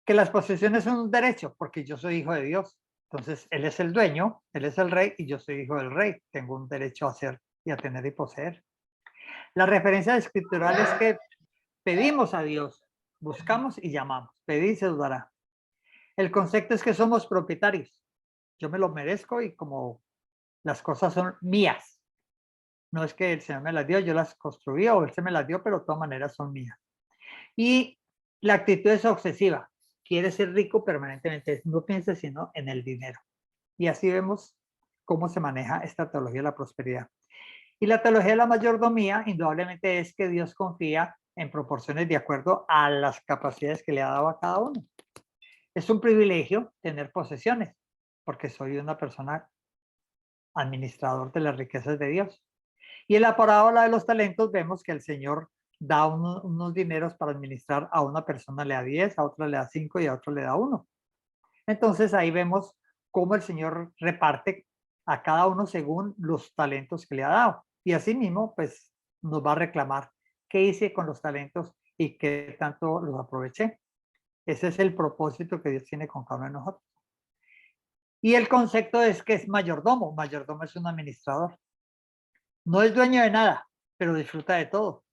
Que las posesiones son un derecho, porque yo soy hijo de Dios. Entonces, Él es el dueño, Él es el rey y yo soy hijo del rey. Tengo un derecho a hacer y a tener y poseer. La referencia escritural es que pedimos a Dios, buscamos y llamamos. Pedid y se os dará. El concepto es que somos propietarios. Yo me lo merezco y como las cosas son mías. No es que el Señor me las dio, yo las construí o Él se me las dio, pero de todas maneras son mías. Y la actitud es obsesiva. Quiere ser rico permanentemente. No piense sino en el dinero. Y así vemos cómo se maneja esta teología de la prosperidad. Y la teología de la mayordomía, indudablemente, es que Dios confía en proporciones de acuerdo a las capacidades que le ha dado a cada uno. Es un privilegio tener posesiones, porque soy una persona administrador de las riquezas de Dios. Y en la parábola de los talentos vemos que el Señor da unos dineros para administrar. A una persona le da 10, a otra le da 5 y a otro le da 1. Entonces ahí vemos cómo el Señor reparte a cada uno según los talentos que le ha dado. Y asimismo, pues nos va a reclamar qué hice con los talentos y qué tanto los aproveché. Ese es el propósito que Dios tiene con cada uno de nosotros. Y el concepto es que es mayordomo. Mayordomo es un administrador. No es dueño de nada, pero disfruta de todo.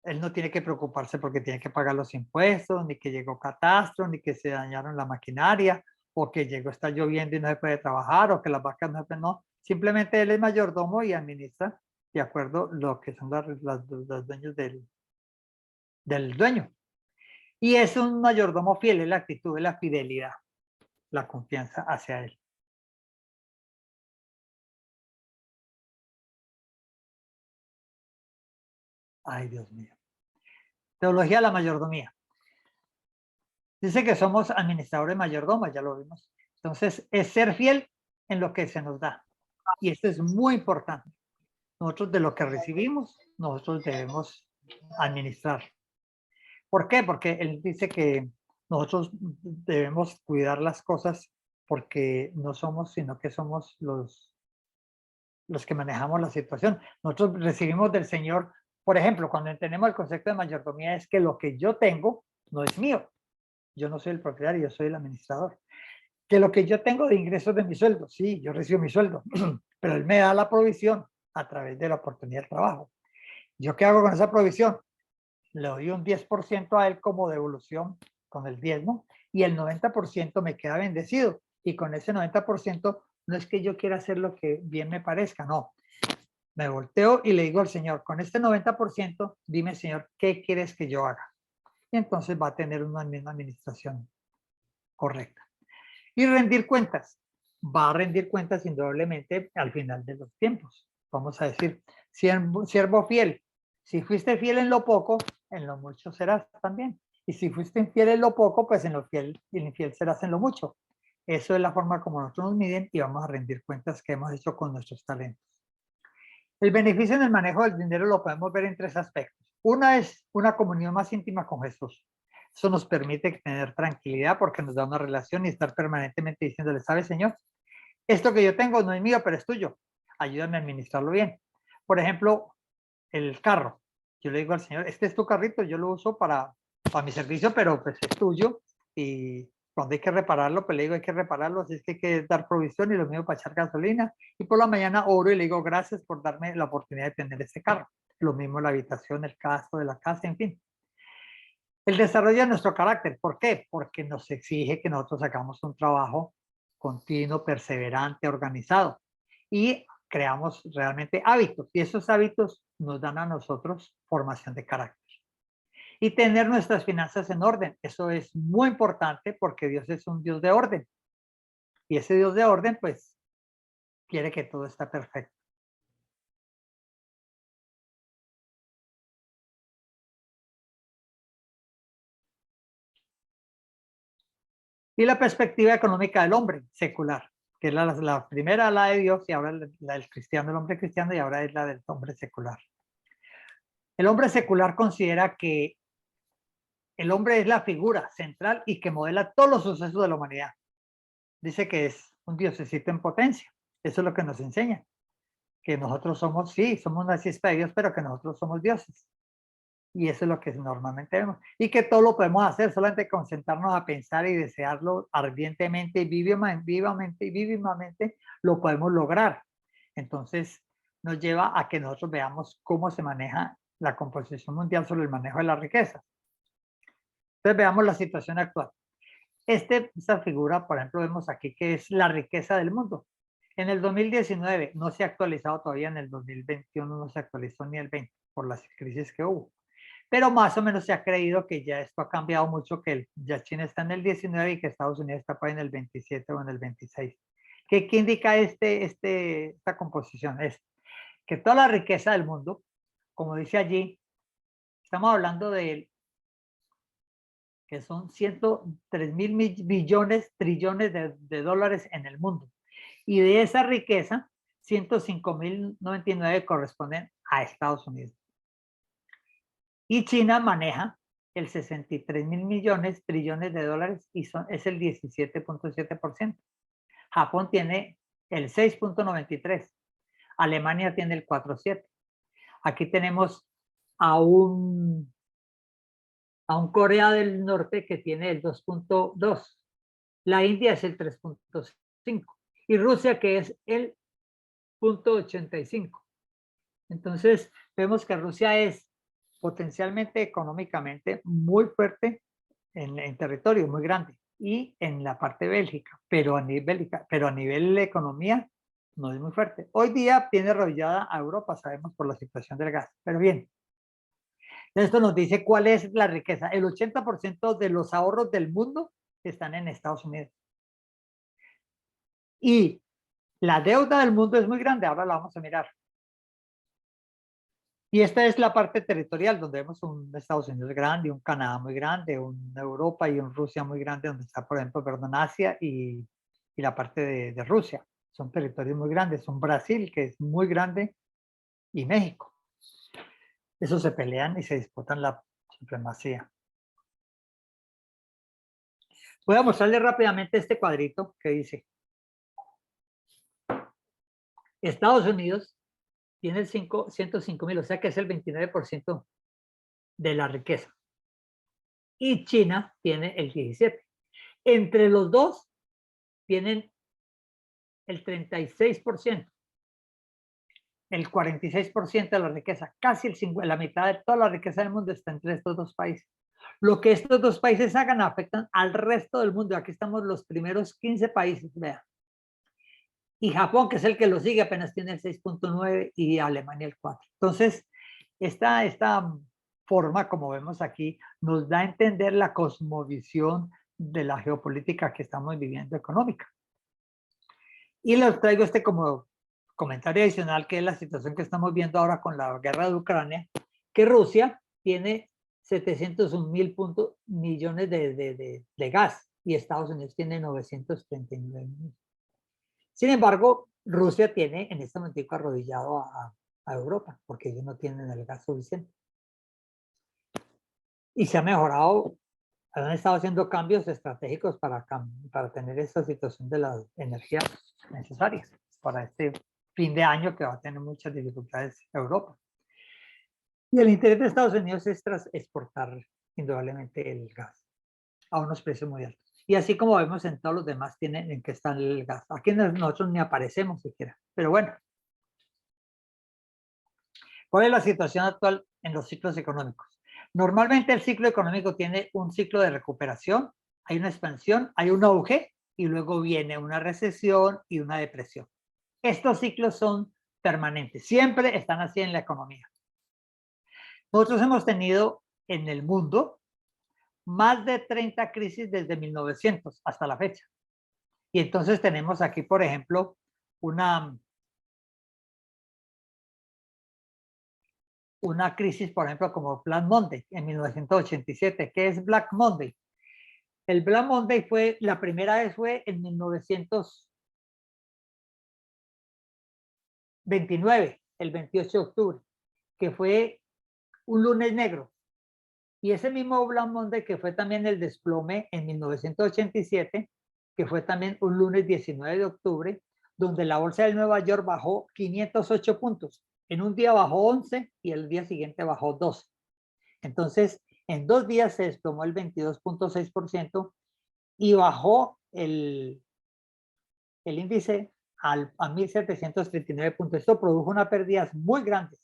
Él no tiene que preocuparse porque tiene que pagar los impuestos, ni que llegó catastro, ni que se dañaron la maquinaria, o que llegó, está lloviendo y no se puede trabajar, o que las vacas no se pueden, no. Simplemente él es mayordomo y administra de acuerdo a lo que son los dueños del dueño. Y es un mayordomo fiel, es la actitud de la fidelidad, la confianza hacia él. Ay, Dios mío. Teología de la mayordomía. Dice que somos administradores mayordomos, ya lo vimos. Entonces, es ser fiel en lo que se nos da. Y esto es muy importante. Nosotros de lo que recibimos, nosotros debemos administrar. ¿Por qué? Porque él dice que nosotros debemos cuidar las cosas porque no somos, sino que somos los que manejamos la situación. Nosotros recibimos del Señor, por ejemplo, cuando entendemos el concepto de mayordomía, es que lo que yo tengo no es mío. Yo no soy el propietario, yo soy el administrador. Que lo que yo tengo de ingresos de mi sueldo, sí, yo recibo mi sueldo, pero él me da la provisión a través de la oportunidad de trabajo. ¿Yo qué hago con esa provisión? Le doy un 10% a él como devolución con el diezmo y el 90% me queda bendecido. Y con ese 90% no es que yo quiera hacer lo que bien me parezca, no. Me volteo y le digo al Señor, con este 90%, dime, Señor, ¿qué quieres que yo haga? Y entonces va a tener una misma administración correcta. Y rendir cuentas. Va a rendir cuentas indudablemente al final de los tiempos. Vamos a decir, siervo fiel, si fuiste fiel en lo poco, en lo mucho serás también. Y si fuiste infiel en lo poco, pues en lo infiel serás en lo mucho. Eso es la forma como nosotros nos miden y vamos a rendir cuentas que hemos hecho con nuestros talentos. El beneficio en el manejo del dinero lo podemos ver en 3 aspectos. Una es una comunión más íntima con Jesús. Eso nos permite tener tranquilidad porque nos da una relación y estar permanentemente diciéndole, ¿sabes, Señor? Esto que yo tengo no es mío, pero es tuyo. Ayúdame a administrarlo bien. Por ejemplo, el carro. Yo le digo al Señor, este es tu carrito, yo lo uso para mi servicio, pero pues es tuyo. Y cuando hay que repararlo, pues le digo, hay que repararlo, así es que hay que dar provisión y lo mismo para echar gasolina. Y por la mañana oro y le digo, gracias por darme la oportunidad de tener este carro. Lo mismo la habitación, el gasto de la casa, en fin. El desarrollo de nuestro carácter. ¿Por qué? Porque nos exige que nosotros hagamos un trabajo continuo, perseverante, organizado y creamos realmente hábitos. Y esos hábitos nos dan a nosotros formación de carácter. Y tener nuestras finanzas en orden. Eso es muy importante porque Dios es un Dios de orden. Y ese Dios de orden, pues, quiere que todo esté perfecto. Y la perspectiva económica del hombre secular, que es la primera, la de Dios, y ahora la del cristiano, el hombre cristiano, y ahora es la del hombre secular. El hombre secular considera que el hombre es la figura central y que modela todos los sucesos de la humanidad. Dice que es un diosecito en potencia. Eso es lo que nos enseña. Que nosotros somos, sí, somos una chispa de Dios, pero que nosotros somos dioses. Y eso es lo que normalmente vemos. Y que todo lo podemos hacer, solamente concentrarnos a pensar y desearlo ardientemente y vivamente, lo podemos lograr. Entonces, nos lleva a que nosotros veamos cómo se maneja la composición mundial sobre el manejo de la riqueza. Entonces, veamos la situación actual. Esta figura, por ejemplo, vemos aquí que es la riqueza del mundo. En el 2019 no se ha actualizado todavía, en el 2021 no se actualizó ni el 20 por las crisis que hubo. Pero más o menos se ha creído que ya esto ha cambiado mucho, que ya China está en el 19 y que Estados Unidos está por ahí en el 27 o en el 26. ¿Qué indica esta composición? Es que toda la riqueza del mundo, como dice allí, estamos hablando de que son 103.000 billones, trillones de dólares en el mundo. Y de esa riqueza, 105.099 corresponden a Estados Unidos. Y China maneja el 63.000 millones, trillones de dólares y es el 17.7%. Japón tiene el 6.93%. Alemania tiene el 4.7%. Aquí tenemos a un Corea del Norte que tiene el 2.2%. La India es el 3.5%. Y Rusia que es el 0.85%. Entonces, vemos que Rusia es potencialmente económicamente muy fuerte en territorio, muy grande, y en la parte Bélgica, pero a nivel de economía no es muy fuerte. Hoy día tiene arrollada a Europa, sabemos por la situación del gas, pero bien. Esto nos dice cuál es la riqueza. El 80% de los ahorros del mundo están en Estados Unidos. Y la deuda del mundo es muy grande, ahora la vamos a mirar. Y esta es la parte territorial, donde vemos un Estados Unidos grande, un Canadá muy grande, una Europa y un Rusia muy grande, donde está, por ejemplo, Asia y la parte de Rusia. Son territorios muy grandes. Un Brasil, que es muy grande, y México. Esos se pelean y se disputan la supremacía. Voy a mostrarle rápidamente este cuadrito que dice: Estados Unidos tiene el 105.000, o sea que es el 29% de la riqueza. Y China tiene el 17%. Entre los dos tienen el 36%, el 46% de la riqueza, casi la mitad de toda la riqueza del mundo está entre estos dos países. Lo que estos dos países hagan afectan al resto del mundo. Aquí estamos los primeros 15 países, vean. Y Japón, que es el que lo sigue, apenas tiene el 6.9 y Alemania el 4. Entonces, esta forma, como vemos aquí, nos da a entender la cosmovisión de la geopolítica que estamos viviendo económica. Y les traigo como comentario adicional, que es la situación que estamos viendo ahora con la guerra de Ucrania, que Rusia tiene 701.000 millones de gas y Estados Unidos tiene 939.000. Sin embargo, Rusia tiene en este momento arrodillado a Europa, porque ellos no tienen el gas suficiente. Y se ha mejorado, han estado haciendo cambios estratégicos para tener esta situación de las energías necesarias para este fin de año, que va a tener muchas dificultades Europa. Y el interés de Estados Unidos es exportar indudablemente el gas a unos precios muy altos. Y así como vemos en todos los demás, tienen en que está el gas. Aquí nosotros ni aparecemos siquiera. Pero bueno. ¿Cuál es la situación actual en los ciclos económicos? Normalmente el ciclo económico tiene un ciclo de recuperación, hay una expansión, hay un auge y luego viene una recesión y una depresión. Estos ciclos son permanentes, siempre están así en la economía. Nosotros hemos tenido en el mundo más de 30 crisis desde 1900 hasta la fecha. Y entonces tenemos aquí, por ejemplo, una crisis, por ejemplo, como Black Monday en 1987. ¿Qué es Black Monday? El Black Monday fue, la primera vez fue en 1929, el 28 de octubre, que fue un lunes negro. Y ese mismo Black Monday, que fue también el desplome en 1987, que fue también un lunes 19 de octubre, donde la bolsa de Nueva York bajó 508 puntos. En un día bajó 11 y el día siguiente bajó 12. Entonces, en 2 días se desplomó el 22.6% y bajó el índice a 1.739 puntos. Esto produjo unas pérdidas muy grandes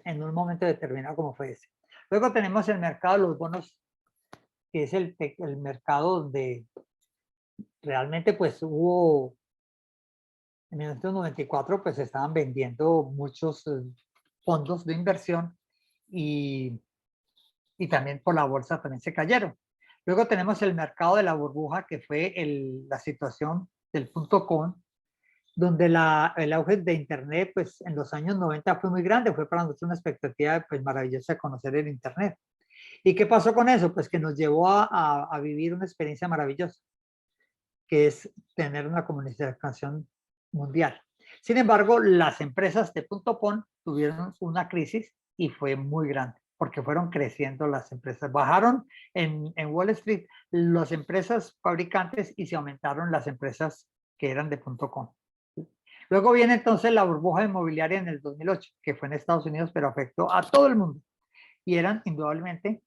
en un momento determinado como fue ese. Luego tenemos el mercado de los bonos, que es el mercado donde realmente pues hubo, en 1994 pues estaban vendiendo muchos fondos de inversión y también por la bolsa también se cayeron. Luego tenemos el mercado de la burbuja, que fue la situación del .com, donde el auge de Internet, pues en los años 90 fue muy grande, fue para nosotros una expectativa pues maravillosa de conocer el Internet. ¿Y qué pasó con eso? Pues que nos llevó a vivir una experiencia maravillosa, que es tener una comunicación mundial. Sin embargo, las empresas de .com tuvieron una crisis y fue muy grande, porque fueron creciendo las empresas. Bajaron en Wall Street las empresas fabricantes y se aumentaron las empresas que eran de .com. Luego viene entonces la burbuja inmobiliaria en el 2008, que fue en Estados Unidos, pero afectó a todo el mundo. Y eran indudablemente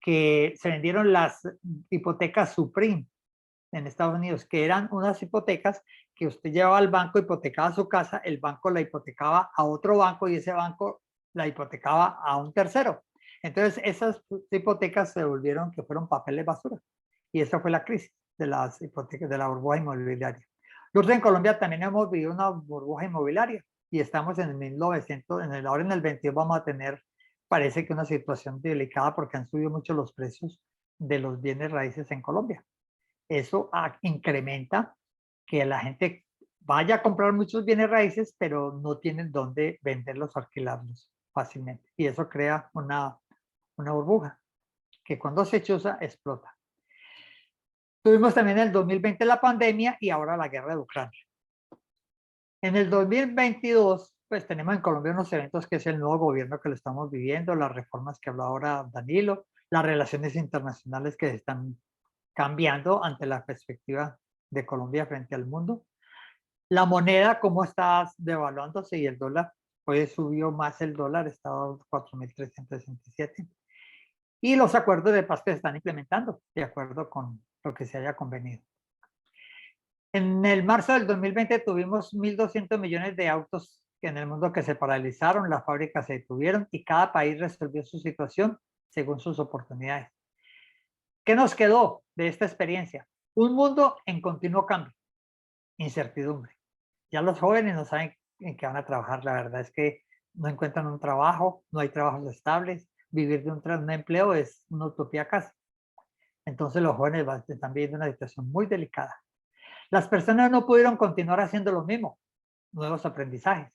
que se vendieron las hipotecas Supreme en Estados Unidos, que eran unas hipotecas que usted llevaba al banco, hipotecaba su casa, el banco la hipotecaba a otro banco y ese banco la hipotecaba a un tercero. Entonces esas hipotecas se volvieron que fueron papeles basura. Y esa fue la crisis de las hipotecas, de la burbuja inmobiliaria. Nosotros en Colombia también hemos vivido una burbuja inmobiliaria y estamos en el 1900, ahora en el 22 vamos a tener, parece que una situación delicada porque han subido mucho los precios de los bienes raíces en Colombia. Eso incrementa que la gente vaya a comprar muchos bienes raíces, pero no tienen dónde venderlos o alquilarlos fácilmente. Y eso crea una burbuja que cuando se chuza explota. Tuvimos también en el 2020 la pandemia y ahora la guerra de Ucrania. En el 2022, pues tenemos en Colombia unos eventos que es el nuevo gobierno que lo estamos viviendo, las reformas que habló ahora Danilo, las relaciones internacionales que están cambiando ante la perspectiva de Colombia frente al mundo. La moneda, cómo está devaluándose y el dólar, hoy subió más el dólar, estaba a 4.367. Y los acuerdos de paz que se están implementando, de acuerdo con lo que se haya convenido. En el marzo del 2020 tuvimos 1.200 millones de autos en el mundo que se paralizaron, las fábricas se detuvieron y cada país resolvió su situación según sus oportunidades. ¿Qué nos quedó de esta experiencia? Un mundo en continuo cambio, incertidumbre. Ya los jóvenes no saben en qué van a trabajar, la verdad es que no encuentran un trabajo, no hay trabajos estables, vivir de un empleo es una utopía casi. Entonces los jóvenes están viviendo una situación muy delicada. Las personas no pudieron continuar haciendo lo mismo, nuevos aprendizajes.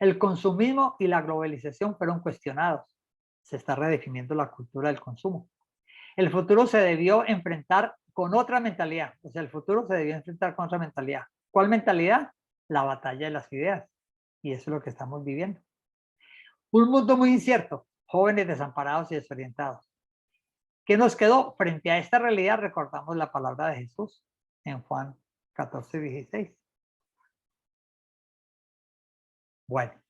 El consumismo y la globalización fueron cuestionados. Se está redefiniendo la cultura del consumo. El futuro se debió enfrentar con otra mentalidad. O sea, el futuro se debió enfrentar con otra mentalidad. ¿Cuál mentalidad? La batalla de las ideas. Y eso es lo que estamos viviendo. Un mundo muy incierto, jóvenes desamparados y desorientados. ¿Qué nos quedó? Frente a esta realidad recordamos la palabra de Jesús en Juan 14:16. Bueno,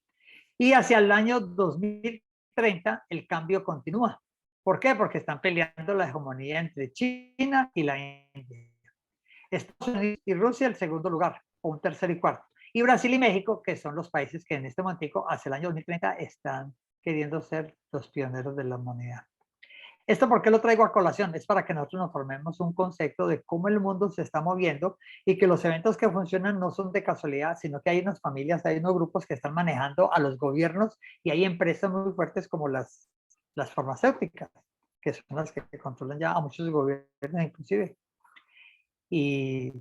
y hacia el año 2030 el cambio continúa. ¿Por qué? Porque están peleando la hegemonía entre China y la India. Estados Unidos y Rusia el segundo lugar, o un tercer y cuarto. Y Brasil y México, que son los países que en este momento, hacia el año 2030, están queriendo ser los pioneros de la humanidad. ¿Esto por qué lo traigo a colación? Es para que nosotros nos formemos un concepto de cómo el mundo se está moviendo y que los eventos que funcionan no son de casualidad, sino que hay unas familias, hay unos grupos que están manejando a los gobiernos y hay empresas muy fuertes como las farmacéuticas, que son las que controlan ya a muchos gobiernos inclusive. Y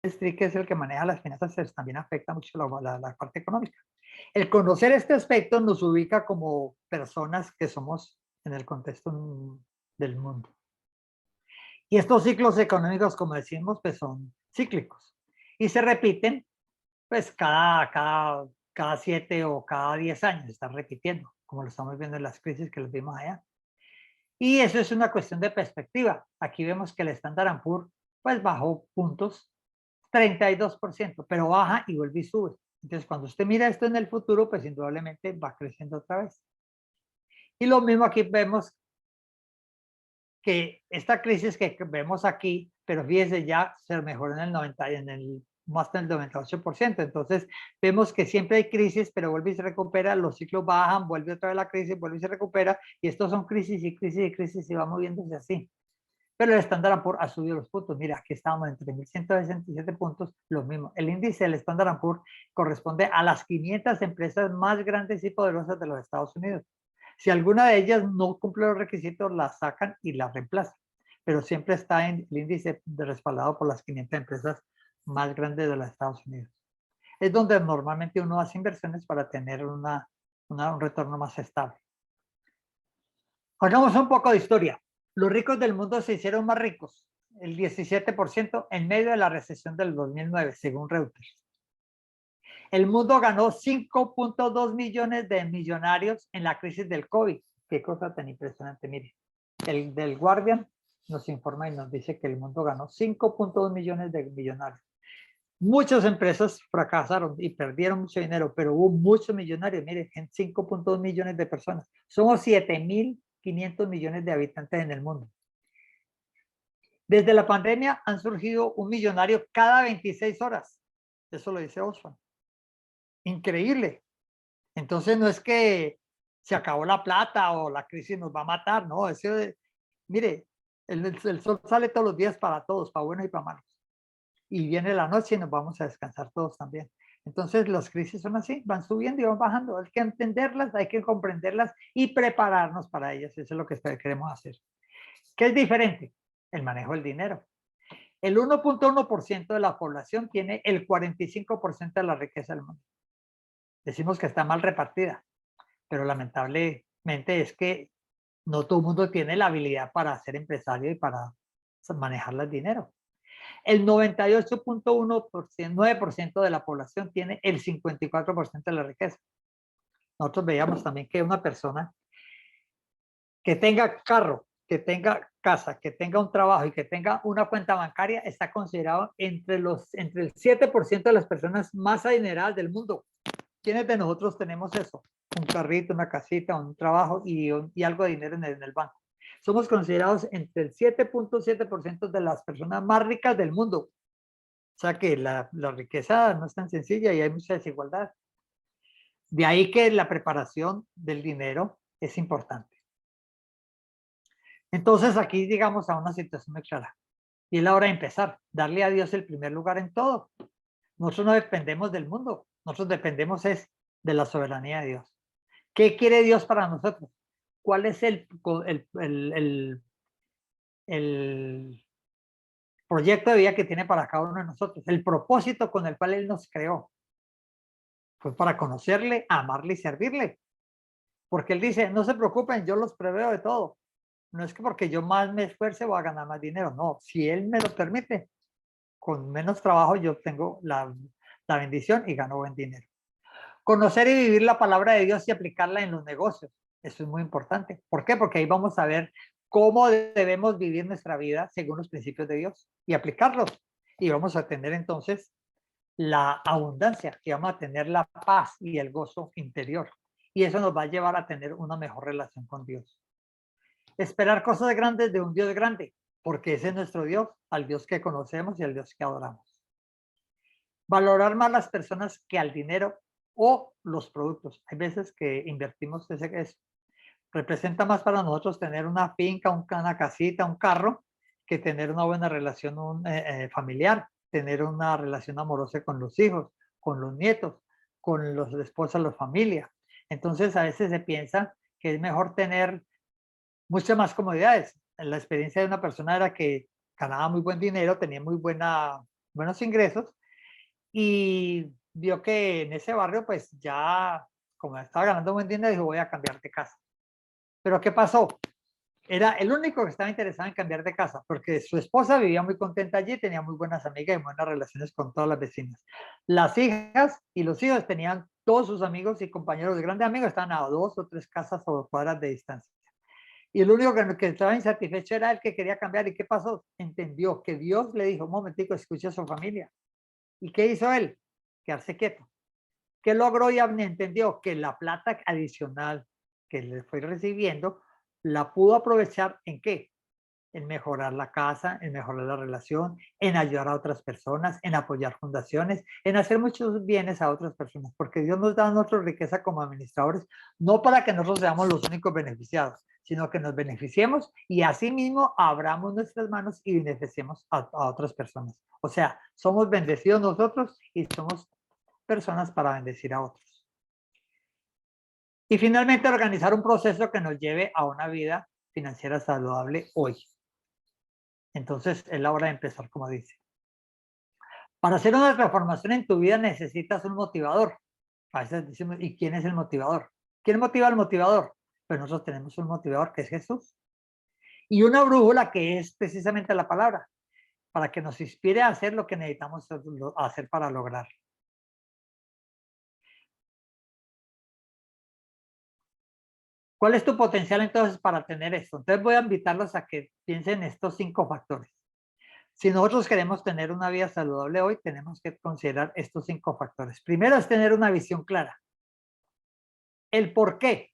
Street, que es el que maneja las finanzas, también afecta mucho la parte económica. El conocer este aspecto nos ubica como personas que somos en el contexto del mundo. Y estos ciclos económicos, como decimos, pues son cíclicos y se repiten pues cada 7 o cada 10 años, se están repitiendo, como lo estamos viendo en las crisis que los vimos allá. Y eso es una cuestión de perspectiva. Aquí vemos que el Standard & Poor's pues bajó puntos 32%, pero baja y vuelve y sube. Entonces, cuando usted mira esto en el futuro, pues indudablemente va creciendo otra vez. Y lo mismo aquí vemos que esta crisis que vemos aquí, pero fíjese, ya se mejoró en el 90, más del 98%. Entonces, vemos que siempre hay crisis, pero vuelve y se recupera, los ciclos bajan, vuelve otra vez la crisis, vuelve y se recupera, y estos son crisis y crisis y crisis y va moviéndose así. Pero el Standard & Poor's ha subido los puntos. Mira, aquí estamos en 3.167 puntos, lo mismo. El índice del Standard & Poor's corresponde a las 500 empresas más grandes y poderosas de los Estados Unidos. Si alguna de ellas no cumple los requisitos, la sacan y la reemplazan. Pero siempre está en el índice respaldado por las 500 empresas más grandes de los Estados Unidos. Es donde normalmente uno hace inversiones para tener un retorno más estable. Hagamos un poco de historia. Los ricos del mundo se hicieron más ricos, el 17% en medio de la recesión del 2009, según Reuters. El mundo ganó 5.2 millones de millonarios en la crisis del COVID. Qué cosa tan impresionante, mire. El del Guardian nos informa y nos dice que el mundo ganó 5.2 millones de millonarios. Muchas empresas fracasaron y perdieron mucho dinero, pero hubo muchos millonarios. Mire, en 5.2 millones de personas. Somos 7.500 millones de habitantes en el mundo. Desde la pandemia han surgido un millonario cada 26 horas. Eso lo dice Oxfam. Increíble. Entonces no es que se acabó la plata o la crisis nos va a matar, no. Mire, el sol sale todos los días para todos, para buenos y para malos. Y viene la noche y nos vamos a descansar todos también. Entonces las crisis son así, van subiendo y van bajando. Hay que entenderlas, hay que comprenderlas y prepararnos para ellas. Eso es lo que queremos hacer. ¿Qué es diferente? El manejo del dinero. El 1.1% de la población tiene el 45% de la riqueza del mundo. Decimos que está mal repartida, pero lamentablemente es que no todo el mundo tiene la habilidad para ser empresario y para manejar el dinero. El 98.9% de la población tiene el 54% de la riqueza. Nosotros veíamos también que una persona que tenga carro, que tenga casa, que tenga un trabajo y que tenga una cuenta bancaria está considerado entre el 7% de las personas más adineradas del mundo. ¿Quiénes de nosotros tenemos eso? Un carrito, una casita, un trabajo y algo de dinero en el banco. Somos considerados entre el 7.7% de las personas más ricas del mundo. O sea que la riqueza no es tan sencilla y hay mucha desigualdad. De ahí que la preparación del dinero es importante. Entonces aquí llegamos a una situación muy clara. Y es la hora de empezar, darle a Dios el primer lugar en todo. Nosotros no dependemos del mundo, nosotros dependemos es de la soberanía de Dios. ¿Qué quiere Dios para nosotros? ¿Cuál es el proyecto de vida que tiene para cada uno de nosotros? El propósito con el cual Él nos creó. Pues para conocerle, amarle y servirle. Porque Él dice, no se preocupen, yo los preveo de todo. No es que porque yo más me esfuerce voy a ganar más dinero. No, si Él me lo permite, con menos trabajo yo tengo la bendición y gano buen dinero. Conocer y vivir la palabra de Dios y aplicarla en los negocios. Eso es muy importante. ¿Por qué? Porque ahí vamos a ver cómo debemos vivir nuestra vida según los principios de Dios y aplicarlos. Y vamos a tener entonces la abundancia y vamos a tener la paz y el gozo interior. Y eso nos va a llevar a tener una mejor relación con Dios. Esperar cosas grandes de un Dios grande, porque ese es nuestro Dios, al Dios que conocemos y al Dios que adoramos. Valorar más las personas que al dinero o los productos. Hay veces que invertimos eso. Representa más para nosotros tener una finca, una casita, un carro, que tener una buena relación familiar, tener una relación amorosa con los hijos, con los nietos, con los esposos, la familia. Entonces, a veces se piensa que es mejor tener muchas más comodidades. La experiencia de una persona era que ganaba muy buen dinero, tenía buenos ingresos y vio que en ese barrio, pues ya, como estaba ganando buen dinero, dijo, voy a cambiar de casa. Pero ¿qué pasó? Era el único que estaba interesado en cambiar de casa, porque su esposa vivía muy contenta allí, tenía muy buenas amigas y buenas relaciones con todas las vecinas. Las hijas y los hijos tenían todos sus amigos y compañeros, grandes amigos, estaban a 2 o 3 casas o cuadras de distancia. Y el único que estaba insatisfecho era el que quería cambiar. ¿Y qué pasó? Entendió que Dios le dijo, un momentico, escuche a su familia. ¿Y qué hizo él? Quedarse quieto. ¿Qué logró y entendió? Que la plata adicional que le fue recibiendo la pudo aprovechar ¿en qué? En mejorar la casa, en mejorar la relación, en ayudar a otras personas, en apoyar fundaciones, en hacer muchos bienes a otras personas, porque Dios nos da nuestra riqueza como administradores, no para que nosotros seamos los únicos beneficiados, sino que nos beneficiemos y asimismo abramos nuestras manos y beneficiemos a otras personas. O sea, somos bendecidos nosotros y somos personas para bendecir a otros. Y finalmente, organizar un proceso que nos lleve a una vida financiera saludable hoy. Entonces, es la hora de empezar, como dice. Para hacer una transformación en tu vida necesitas un motivador. A veces decimos, ¿y quién es el motivador? ¿Quién motiva al motivador? Pues nosotros tenemos un motivador que es Jesús. Y una brújula que es precisamente la palabra, para que nos inspire a hacer lo que necesitamos hacer para lograr. ¿Cuál es tu potencial entonces para tener esto? Entonces voy a invitarlos a que piensen en estos 5 factores. Si nosotros queremos tener una vida saludable hoy, tenemos que considerar estos 5 factores. Primero es tener una visión clara. El por qué,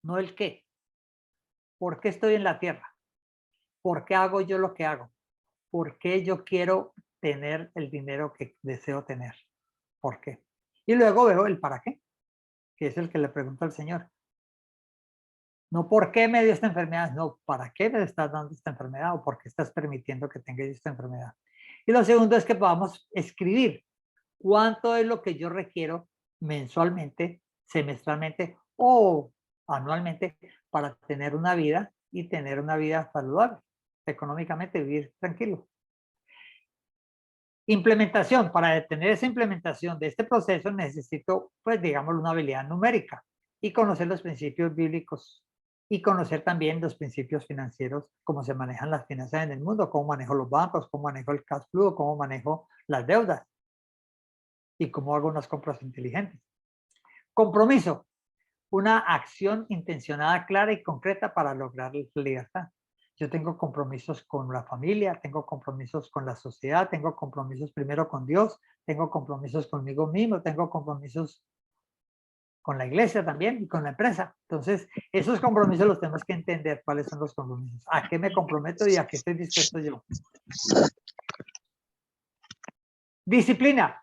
no el qué. ¿Por qué estoy en la tierra? ¿Por qué hago yo lo que hago? ¿Por qué yo quiero tener el dinero que deseo tener? ¿Por qué? Y luego veo el para qué, que es el que le pregunto al Señor. No por qué me dio esta enfermedad, no, ¿para qué me estás dando esta enfermedad o por qué estás permitiendo que tenga esta enfermedad? Y lo segundo es que podamos escribir cuánto es lo que yo requiero mensualmente, semestralmente o anualmente para tener una vida y tener una vida saludable, económicamente vivir tranquilo. Implementación. Para tener esa implementación de este proceso necesito, pues digamos, una habilidad numérica y conocer los principios bíblicos y conocer también los principios financieros, cómo se manejan las finanzas en el mundo, cómo manejo los bancos, cómo manejo el cash flow, cómo manejo las deudas y cómo hago unas compras inteligentes. Compromiso. Una acción intencionada, clara y concreta para lograr la libertad. Yo tengo compromisos con la familia, tengo compromisos con la sociedad, tengo compromisos primero con Dios, tengo compromisos conmigo mismo, tengo compromisos con la iglesia también y con la empresa. Entonces, esos compromisos los tenemos que entender, cuáles son los compromisos, a qué me comprometo y a qué estoy dispuesto yo. Disciplina.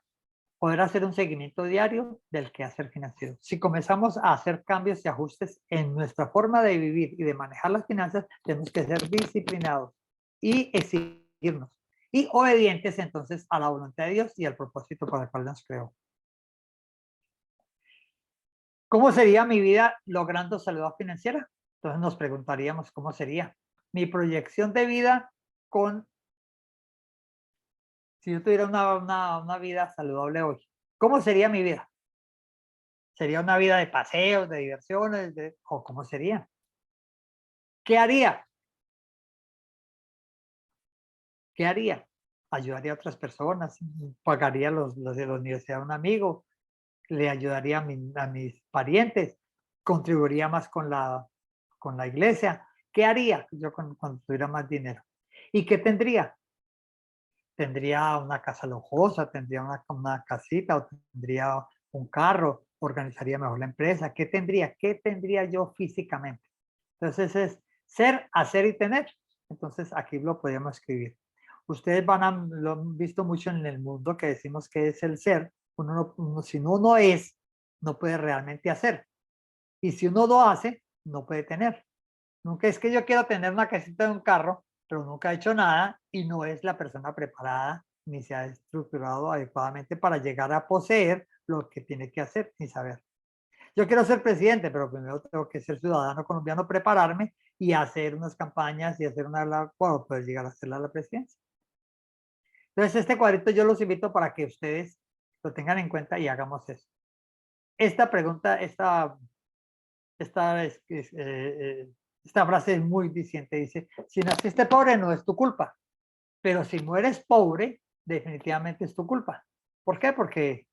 Poder hacer un seguimiento diario del quehacer financiero. Si comenzamos a hacer cambios y ajustes en nuestra forma de vivir y de manejar las finanzas, tenemos que ser disciplinados y exigirnos y obedientes entonces a la voluntad de Dios y al propósito para el cual nos creó. ¿Cómo sería mi vida logrando salud financiera? Entonces nos preguntaríamos cómo sería mi proyección de vida con si yo tuviera una vida saludable hoy. ¿Cómo sería mi vida? ¿Sería una vida de paseos, de diversiones? ¿O cómo sería? ¿Qué haría? ¿Qué haría? Ayudaría a otras personas, pagaría los de la universidad a un amigo, le ayudaría a mis parientes, contribuiría más con la iglesia. ¿Qué haría yo cuando tuviera más dinero? ¿Y qué tendría? Tendría una casa lujosa, tendría una casita, o tendría un carro, organizaría mejor la empresa. ¿Qué tendría? ¿Qué tendría yo físicamente? Entonces es ser, hacer y tener. Entonces aquí lo podemos escribir. Ustedes lo han visto mucho en el mundo que decimos que es el ser. Si uno no es, no puede realmente hacer. Y si uno lo hace, no puede tener. Nunca es que yo quiero tener una casita de un carro, pero nunca ha hecho nada y no es la persona preparada ni se ha estructurado adecuadamente para llegar a poseer lo que tiene que hacer ni saber. Yo quiero ser presidente, pero primero tengo que ser ciudadano colombiano, prepararme y hacer unas campañas y hacer una para poder llegar a ser la presidencia. Entonces, este cuadrito yo los invito para que ustedes lo tengan en cuenta y hagamos eso. Esta pregunta, esta frase es muy diciente, dice, si naciste pobre no es tu culpa, pero si no eres pobre, definitivamente es tu culpa. ¿Por qué? Porque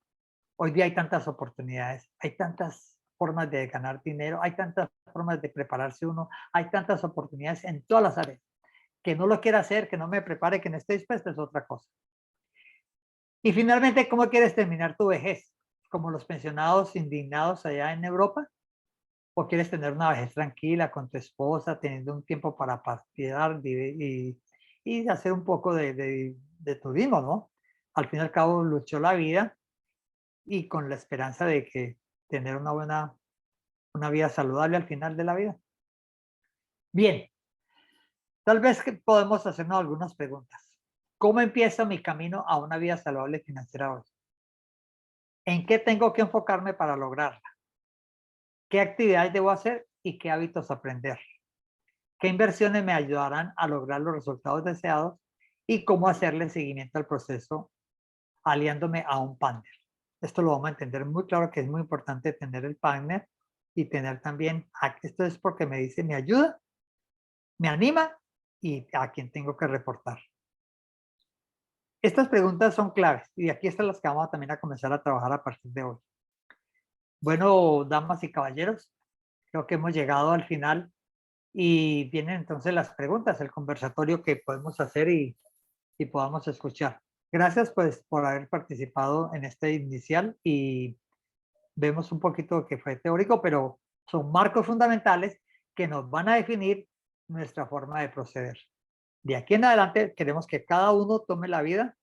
hoy día hay tantas oportunidades, hay tantas formas de ganar dinero, hay tantas formas de prepararse uno, hay tantas oportunidades en todas las áreas. Que no lo quiera hacer, que no me prepare, que no esté dispuesto es otra cosa. Y finalmente, ¿cómo quieres terminar tu vejez? ¿Como los pensionados indignados allá en Europa? ¿O quieres tener una vejez tranquila con tu esposa, teniendo un tiempo para pasear y hacer un poco de turismo, ¿no? Al fin y al cabo luchó la vida y con la esperanza de que tener una vida saludable al final de la vida. Bien, tal vez que podemos hacernos algunas preguntas. ¿Cómo empiezo mi camino a una vida saludable financiera hoy? ¿En qué tengo que enfocarme para lograrla? ¿Qué actividades debo hacer y qué hábitos aprender? ¿Qué inversiones me ayudarán a lograr los resultados deseados? Y cómo hacerle seguimiento al proceso aliándome a un partner. Esto lo vamos a entender muy claro que es muy importante tener el partner y tener también, esto es porque me dice, me ayuda, me anima y a quien tengo que reportar. Estas preguntas son claves y aquí están las que vamos también a comenzar a trabajar a partir de hoy. Bueno, damas y caballeros, creo que hemos llegado al final y vienen entonces las preguntas, el conversatorio que podemos hacer y podamos escuchar. Gracias pues por haber participado en este inicial y vemos un poquito que fue teórico, pero son marcos fundamentales que nos van a definir nuestra forma de proceder. De aquí en adelante queremos que cada uno tome la vida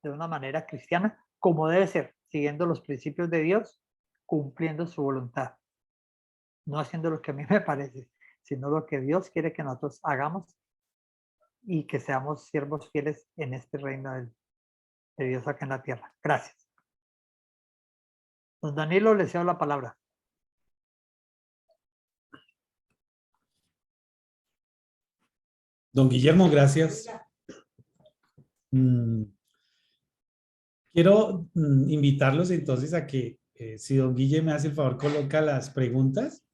de una manera cristiana como debe ser, siguiendo los principios de Dios, cumpliendo su voluntad. No haciendo lo que a mí me parece, sino lo que Dios quiere que nosotros hagamos y que seamos siervos fieles en este reino de Dios acá en la tierra. Gracias. Don Danilo, le cedo la palabra. Don Guillermo, gracias. Quiero invitarlos entonces a que, si don Guille me hace el favor, coloca las preguntas.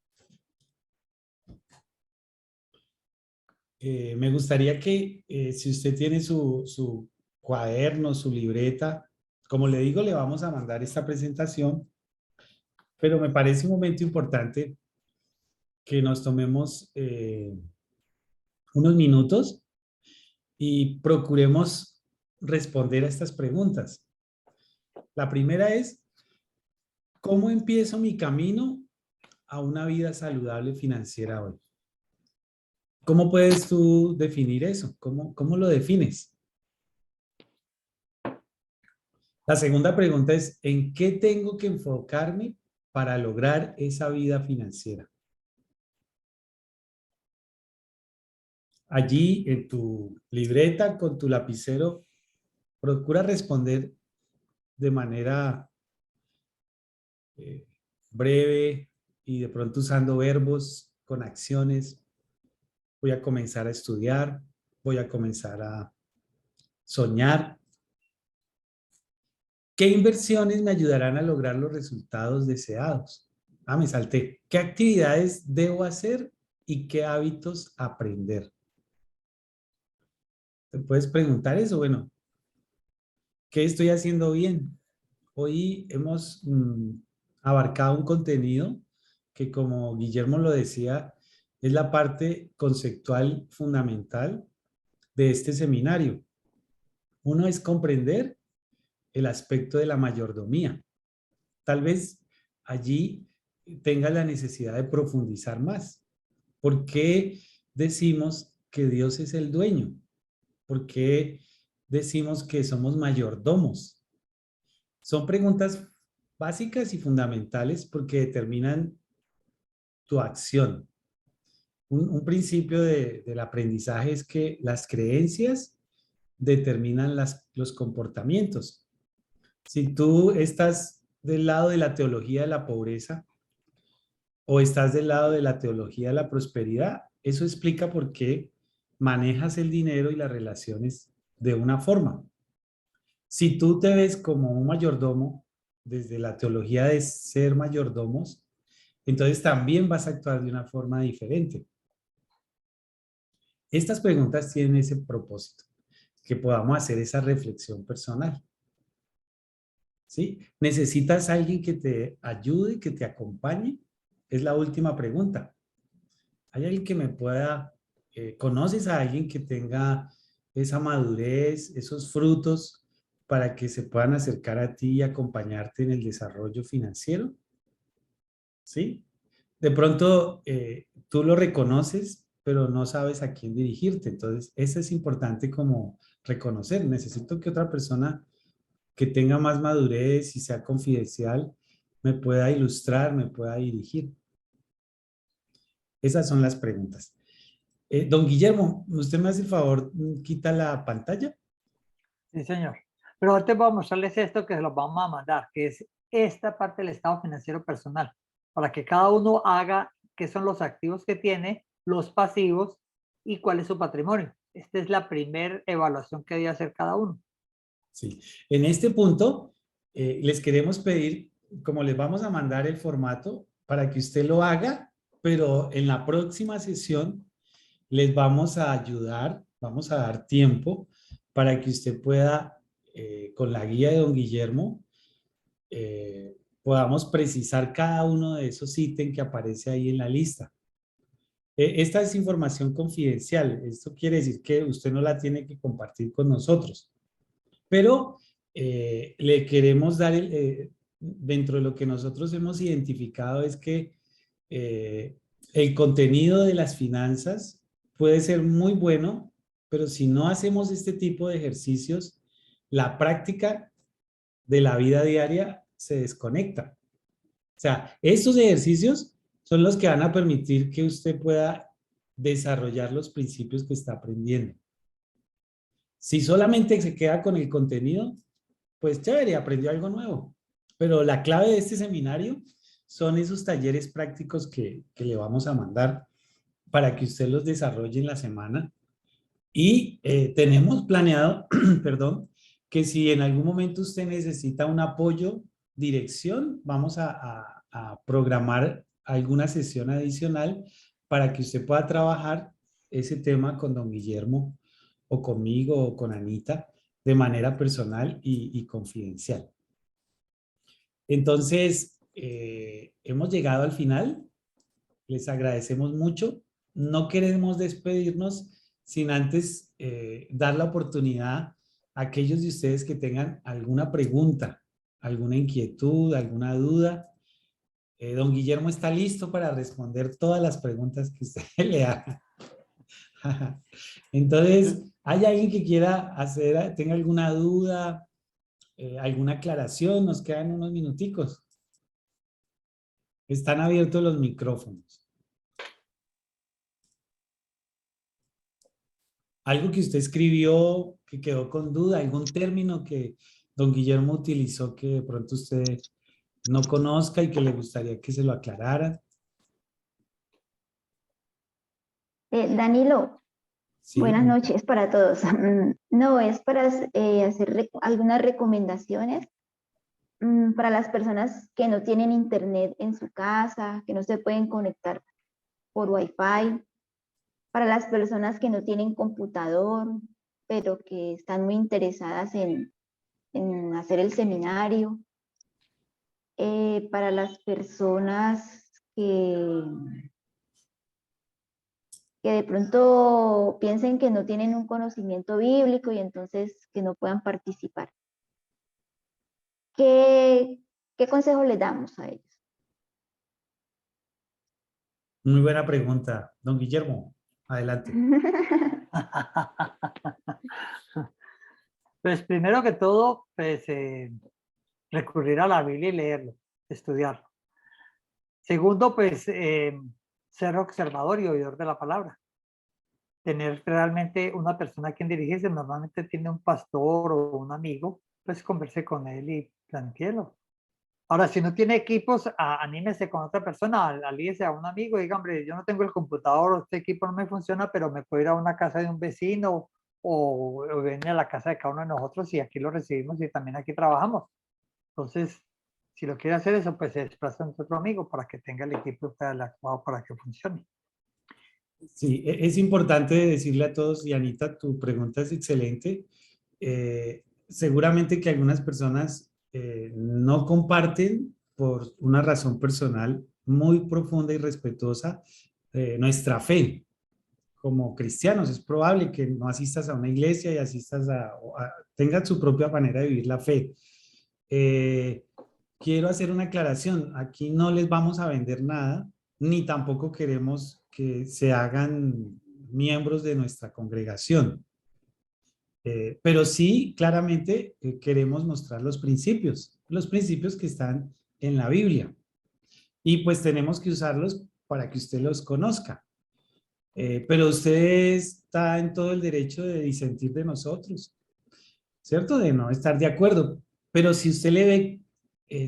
Me gustaría que, si usted tiene su cuaderno, su libreta, como le digo, le vamos a mandar esta presentación, pero me parece un momento importante que nos tomemos unos minutos y procuremos responder a estas preguntas. La primera es, ¿cómo empiezo mi camino a una vida saludable financiera hoy? ¿Cómo puedes tú definir eso? ¿Cómo lo defines? La segunda pregunta es, ¿en qué tengo que enfocarme para lograr esa vida financiera? Allí en tu libreta con tu lapicero, procura responder de manera breve y de pronto usando verbos con acciones. Voy a comenzar a estudiar, voy a comenzar a soñar. ¿Qué inversiones me ayudarán a lograr los resultados deseados? Ah, me salté. ¿Qué actividades debo hacer y qué hábitos aprender? ¿Te puedes preguntar eso? Bueno, ¿qué estoy haciendo bien? Hoy hemos abarcado un contenido que, como Guillermo lo decía, es la parte conceptual fundamental de este seminario. Uno es comprender el aspecto de la mayordomía. Tal vez allí tenga la necesidad de profundizar más. ¿Por qué decimos que Dios es el dueño? ¿Por qué decimos que somos mayordomos? Son preguntas básicas y fundamentales porque determinan tu acción. Un principio del aprendizaje es que las creencias determinan los comportamientos. Si tú estás del lado de la teología de la pobreza o estás del lado de la teología de la prosperidad, eso explica por qué manejas el dinero y las relaciones de una forma. Si tú te ves como un mayordomo desde la teología de ser mayordomos, entonces también vas a actuar de una forma diferente. Estas preguntas tienen ese propósito, que podamos hacer esa reflexión personal. ¿Sí? ¿Necesitas a alguien que te ayude, que te acompañe? Es la última pregunta. ¿Hay alguien que me pueda, conoces a alguien que tenga esa madurez, esos frutos para que se puedan acercar a ti y acompañarte en el desarrollo financiero? ¿Sí? De pronto tú lo reconoces, pero no sabes a quién dirigirte. Entonces, eso es importante como reconocer. Necesito que otra persona que tenga más madurez y sea confidencial me pueda ilustrar, me pueda dirigir. Esas son las preguntas. Don Guillermo, ¿usted me hace el favor, quita la pantalla? Sí, señor. Pero antes voy a mostrarles esto que se los vamos a mandar, que es esta parte del estado financiero personal, para que cada uno haga qué son los activos que tiene, los pasivos y cuál es su patrimonio. Esta es la primera evaluación que debe hacer cada uno. Sí. En este punto, les queremos pedir, como les vamos a mandar el formato, para que usted lo haga, pero en la próxima sesión les vamos a ayudar, vamos a dar tiempo para que usted pueda, con la guía de don Guillermo, podamos precisar cada uno de esos ítems que aparece ahí en la lista. Esta es información confidencial. Esto quiere decir que usted no la tiene que compartir con nosotros. Pero le queremos dar, dentro de lo que nosotros hemos identificado es que el contenido de las finanzas puede ser muy bueno, pero si no hacemos este tipo de ejercicios, la práctica de la vida diaria se desconecta. O sea, estos ejercicios son los que van a permitir que usted pueda desarrollar los principios que está aprendiendo. Si solamente se queda con el contenido, pues chévere, aprendió algo nuevo. Pero la clave de este seminario son esos talleres prácticos que le vamos a mandar para que usted los desarrolle en la semana. Y tenemos planeado, perdón, que si en algún momento usted necesita un apoyo, dirección, vamos a programar alguna sesión adicional para que usted pueda trabajar ese tema con don Guillermo o conmigo o con Anita de manera personal y confidencial. Entonces, hemos llegado al final. Les agradecemos mucho. No queremos despedirnos sin antes dar la oportunidad a aquellos de ustedes que tengan alguna pregunta, alguna inquietud, alguna duda. Don Guillermo está listo para responder todas las preguntas que usted le haga. Entonces, ¿hay alguien que quiera hacer, tenga alguna duda, alguna aclaración? Nos quedan unos minuticos. Están abiertos los micrófonos. Algo que usted escribió que quedó con duda, algún término que don Guillermo utilizó que de pronto usted no conozca y que le gustaría que se lo aclarara. Danilo, Sí, buenas noches para todos. No, es para hacer algunas recomendaciones para las personas que no tienen internet en su casa, que no se pueden conectar por Wi-Fi, para las personas que no tienen computador, pero que están muy interesadas en hacer el seminario, para las personas que de pronto piensen que no tienen un conocimiento bíblico y entonces que no puedan participar. ¿Qué consejo les damos a ellos? muy buena pregunta. Don Guillermo, adelante. Pues primero que todo, pues recurrir a la Biblia y leerlo, estudiarlo. Segundo, pues ser observador y oidor de la palabra. Tener realmente una persona a quien dirigirse, normalmente tiene un pastor o un amigo, pues converse con él y plantéelo. Ahora, si no tiene equipos, anímese con otra persona, alíese a un amigo y diga, hombre, yo no tengo el computador, este equipo no me funciona, pero me puedo ir a una casa de un vecino o venir a la casa de cada uno de nosotros y aquí lo recibimos y también aquí trabajamos. Entonces, si lo quiere hacer eso, pues se desplaza a otro amigo para que tenga el equipo adecuado para que funcione. Sí, es importante decirle a todos, y Anita, tu pregunta es excelente. Seguramente que algunas personas no comparten por una razón personal muy profunda y respetuosa nuestra fe como cristianos. Es probable que no asistas a una iglesia y asistas tengas su propia manera de vivir la fe. Eh, Quiero hacer una aclaración. Aquí no les vamos a vender nada, ni tampoco queremos que se hagan miembros de nuestra congregación. Pero sí, claramente queremos mostrar los principios que están en la Biblia. Y pues tenemos que usarlos para que usted los conozca. Pero usted está en todo el derecho de disentir de nosotros, ¿cierto? De no estar de acuerdo. Pero si usted le ve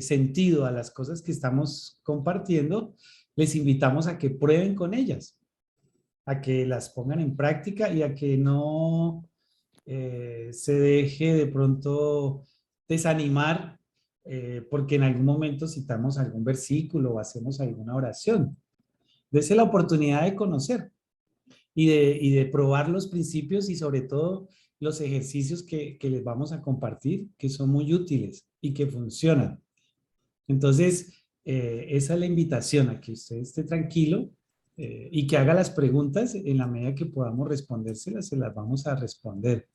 sentido a las cosas que estamos compartiendo, les invitamos a que prueben con ellas, a que las pongan en práctica y a que no se deje de pronto desanimar porque en algún momento citamos algún versículo o hacemos alguna oración. Dese la oportunidad de conocer y de probar los principios y sobre todo los ejercicios que les vamos a compartir, que son muy útiles y que funcionan. Entonces, esa es la invitación a que usted esté tranquilo y que haga las preguntas en la medida que podamos respondérselas, se las vamos a responder.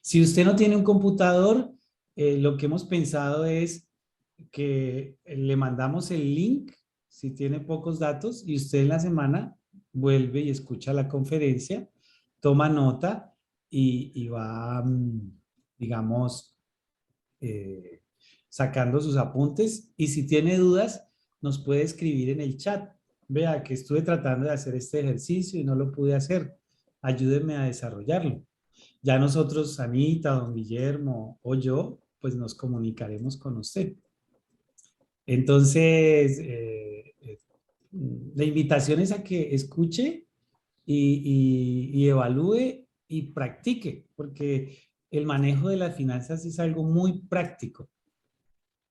Si usted no tiene un computador, lo que hemos pensado es que le mandamos el link si tiene pocos datos y usted en la semana vuelve y escucha la conferencia, toma nota y va, digamos, eh, sacando sus apuntes y si tiene dudas nos puede escribir en el chat. Vea que estuve tratando de hacer este ejercicio y no lo pude hacer. Ayúdenme a desarrollarlo. Ya nosotros, Anita, don Guillermo o yo, pues nos comunicaremos con usted. Entonces, la invitación es a que escuche y evalúe y practique, porque el manejo de las finanzas es algo muy práctico,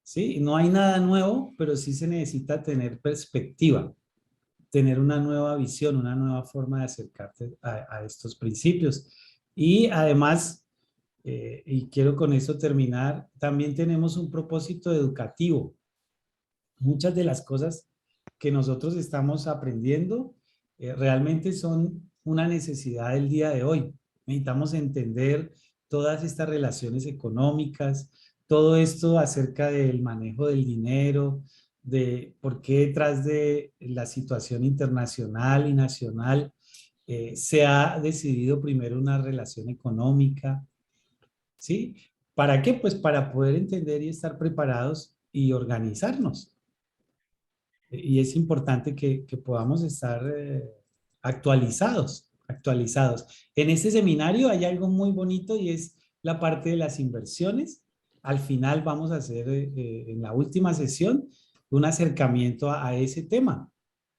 ¿sí? No hay nada nuevo, pero sí se necesita tener perspectiva, tener una nueva visión, una nueva forma de acercarte a estos principios. Y además, y quiero con esto terminar, también tenemos un propósito educativo. Muchas de las cosas que nosotros estamos aprendiendo realmente son una necesidad del día de hoy. Necesitamos entender todas estas relaciones económicas, todo esto acerca del manejo del dinero, de por qué detrás de la situación internacional y nacional se ha decidido primero una relación económica, ¿sí? ¿Para qué? Pues para poder entender y estar preparados y organizarnos. Y es importante que podamos estar actualizados. En este seminario hay algo muy bonito y es la parte de las inversiones. Al final vamos a hacer en la última sesión un acercamiento a ese tema.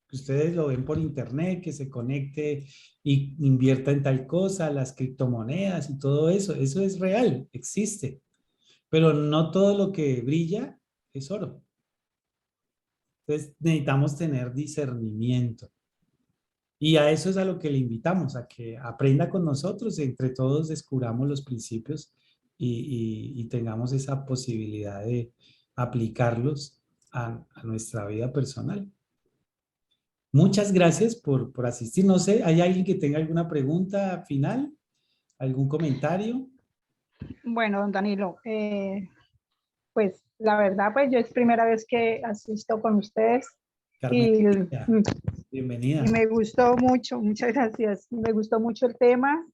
Que ustedes lo ven por internet, que se conecte y invierta en tal cosa, las criptomonedas y todo eso. Eso es real, existe. Pero no todo lo que brilla es oro. Entonces necesitamos tener discernimiento. Y a eso es a lo que le invitamos, a que aprenda con nosotros, entre todos descubramos los principios y tengamos esa posibilidad de aplicarlos a nuestra vida personal. Muchas gracias por asistir. No sé, ¿hay alguien que tenga alguna pregunta final? ¿Algún comentario? Bueno, don Danilo, pues la verdad, pues yo es primera vez que asisto con ustedes Carmen, y, bienvenida. y me gustó mucho, muchas gracias. Me gustó mucho el tema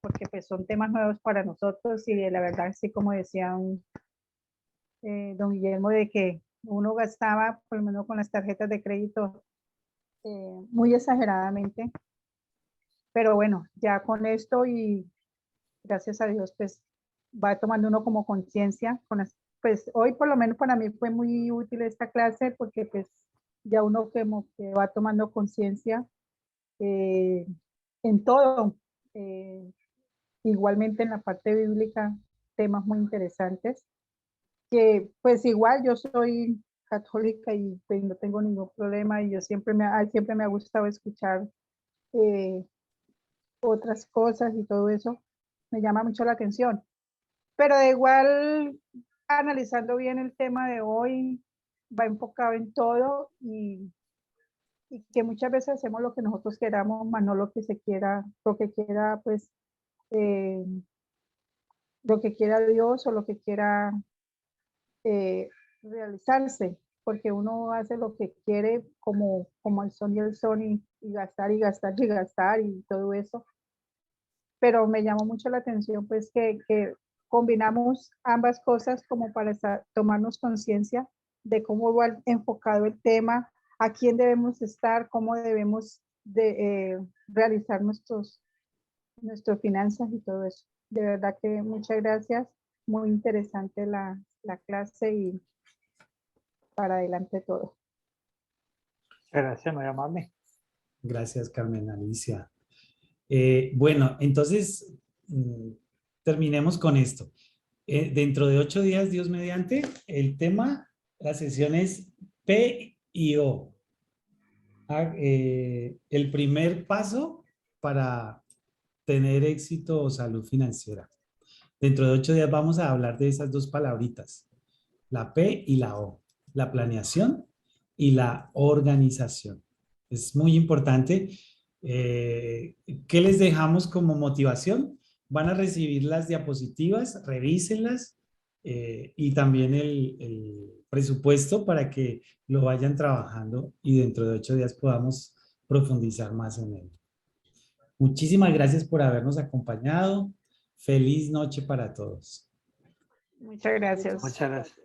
porque pues son temas nuevos para nosotros y la verdad, sí, como decía don Guillermo, de que uno gastaba, por lo menos con las tarjetas de crédito, muy exageradamente. Pero bueno, ya con esto y gracias a Dios, pues va tomando uno como conciencia. Pues hoy por lo menos para mí fue muy útil esta clase porque pues ya uno como que va tomando conciencia en todo. Igualmente en la parte bíblica, temas muy interesantes, que pues igual yo soy católica y pues no tengo ningún problema y yo siempre me ha gustado escuchar eh, otras cosas y todo eso, me llama mucho la atención. Pero de igual, analizando bien el tema de hoy, va enfocado en todo y que muchas veces hacemos lo que nosotros queramos, más no lo que quiera pues eh, lo que quiera Dios o lo que quiera realizarse, porque uno hace lo que quiere como el son y el son y gastar y gastar y gastar y todo eso. Pero me llamó mucho la atención pues que combinamos ambas cosas como para tomarnos conciencia de cómo va enfocado el tema, a quién debemos estar, cómo debemos realizar nuestras finanzas y todo eso. De verdad que muchas gracias, muy interesante la clase y para adelante todo. Gracias, muy amable. Gracias, Carmen Alicia. Bueno, entonces terminemos con esto. Dentro de 8 días, Dios mediante, el tema, la sesión es P y O. El primer paso para tener éxito o salud financiera. Dentro de 8 días vamos a hablar de esas dos palabritas, la P y la O, la planeación y la organización. Es muy importante. ¿Qué les dejamos como motivación? Van a recibir las diapositivas, revísenlas y también el presupuesto para que lo vayan trabajando y dentro de 8 días podamos profundizar más en él. Muchísimas gracias por habernos acompañado. Feliz noche para todos. Muchas gracias. Muchas gracias.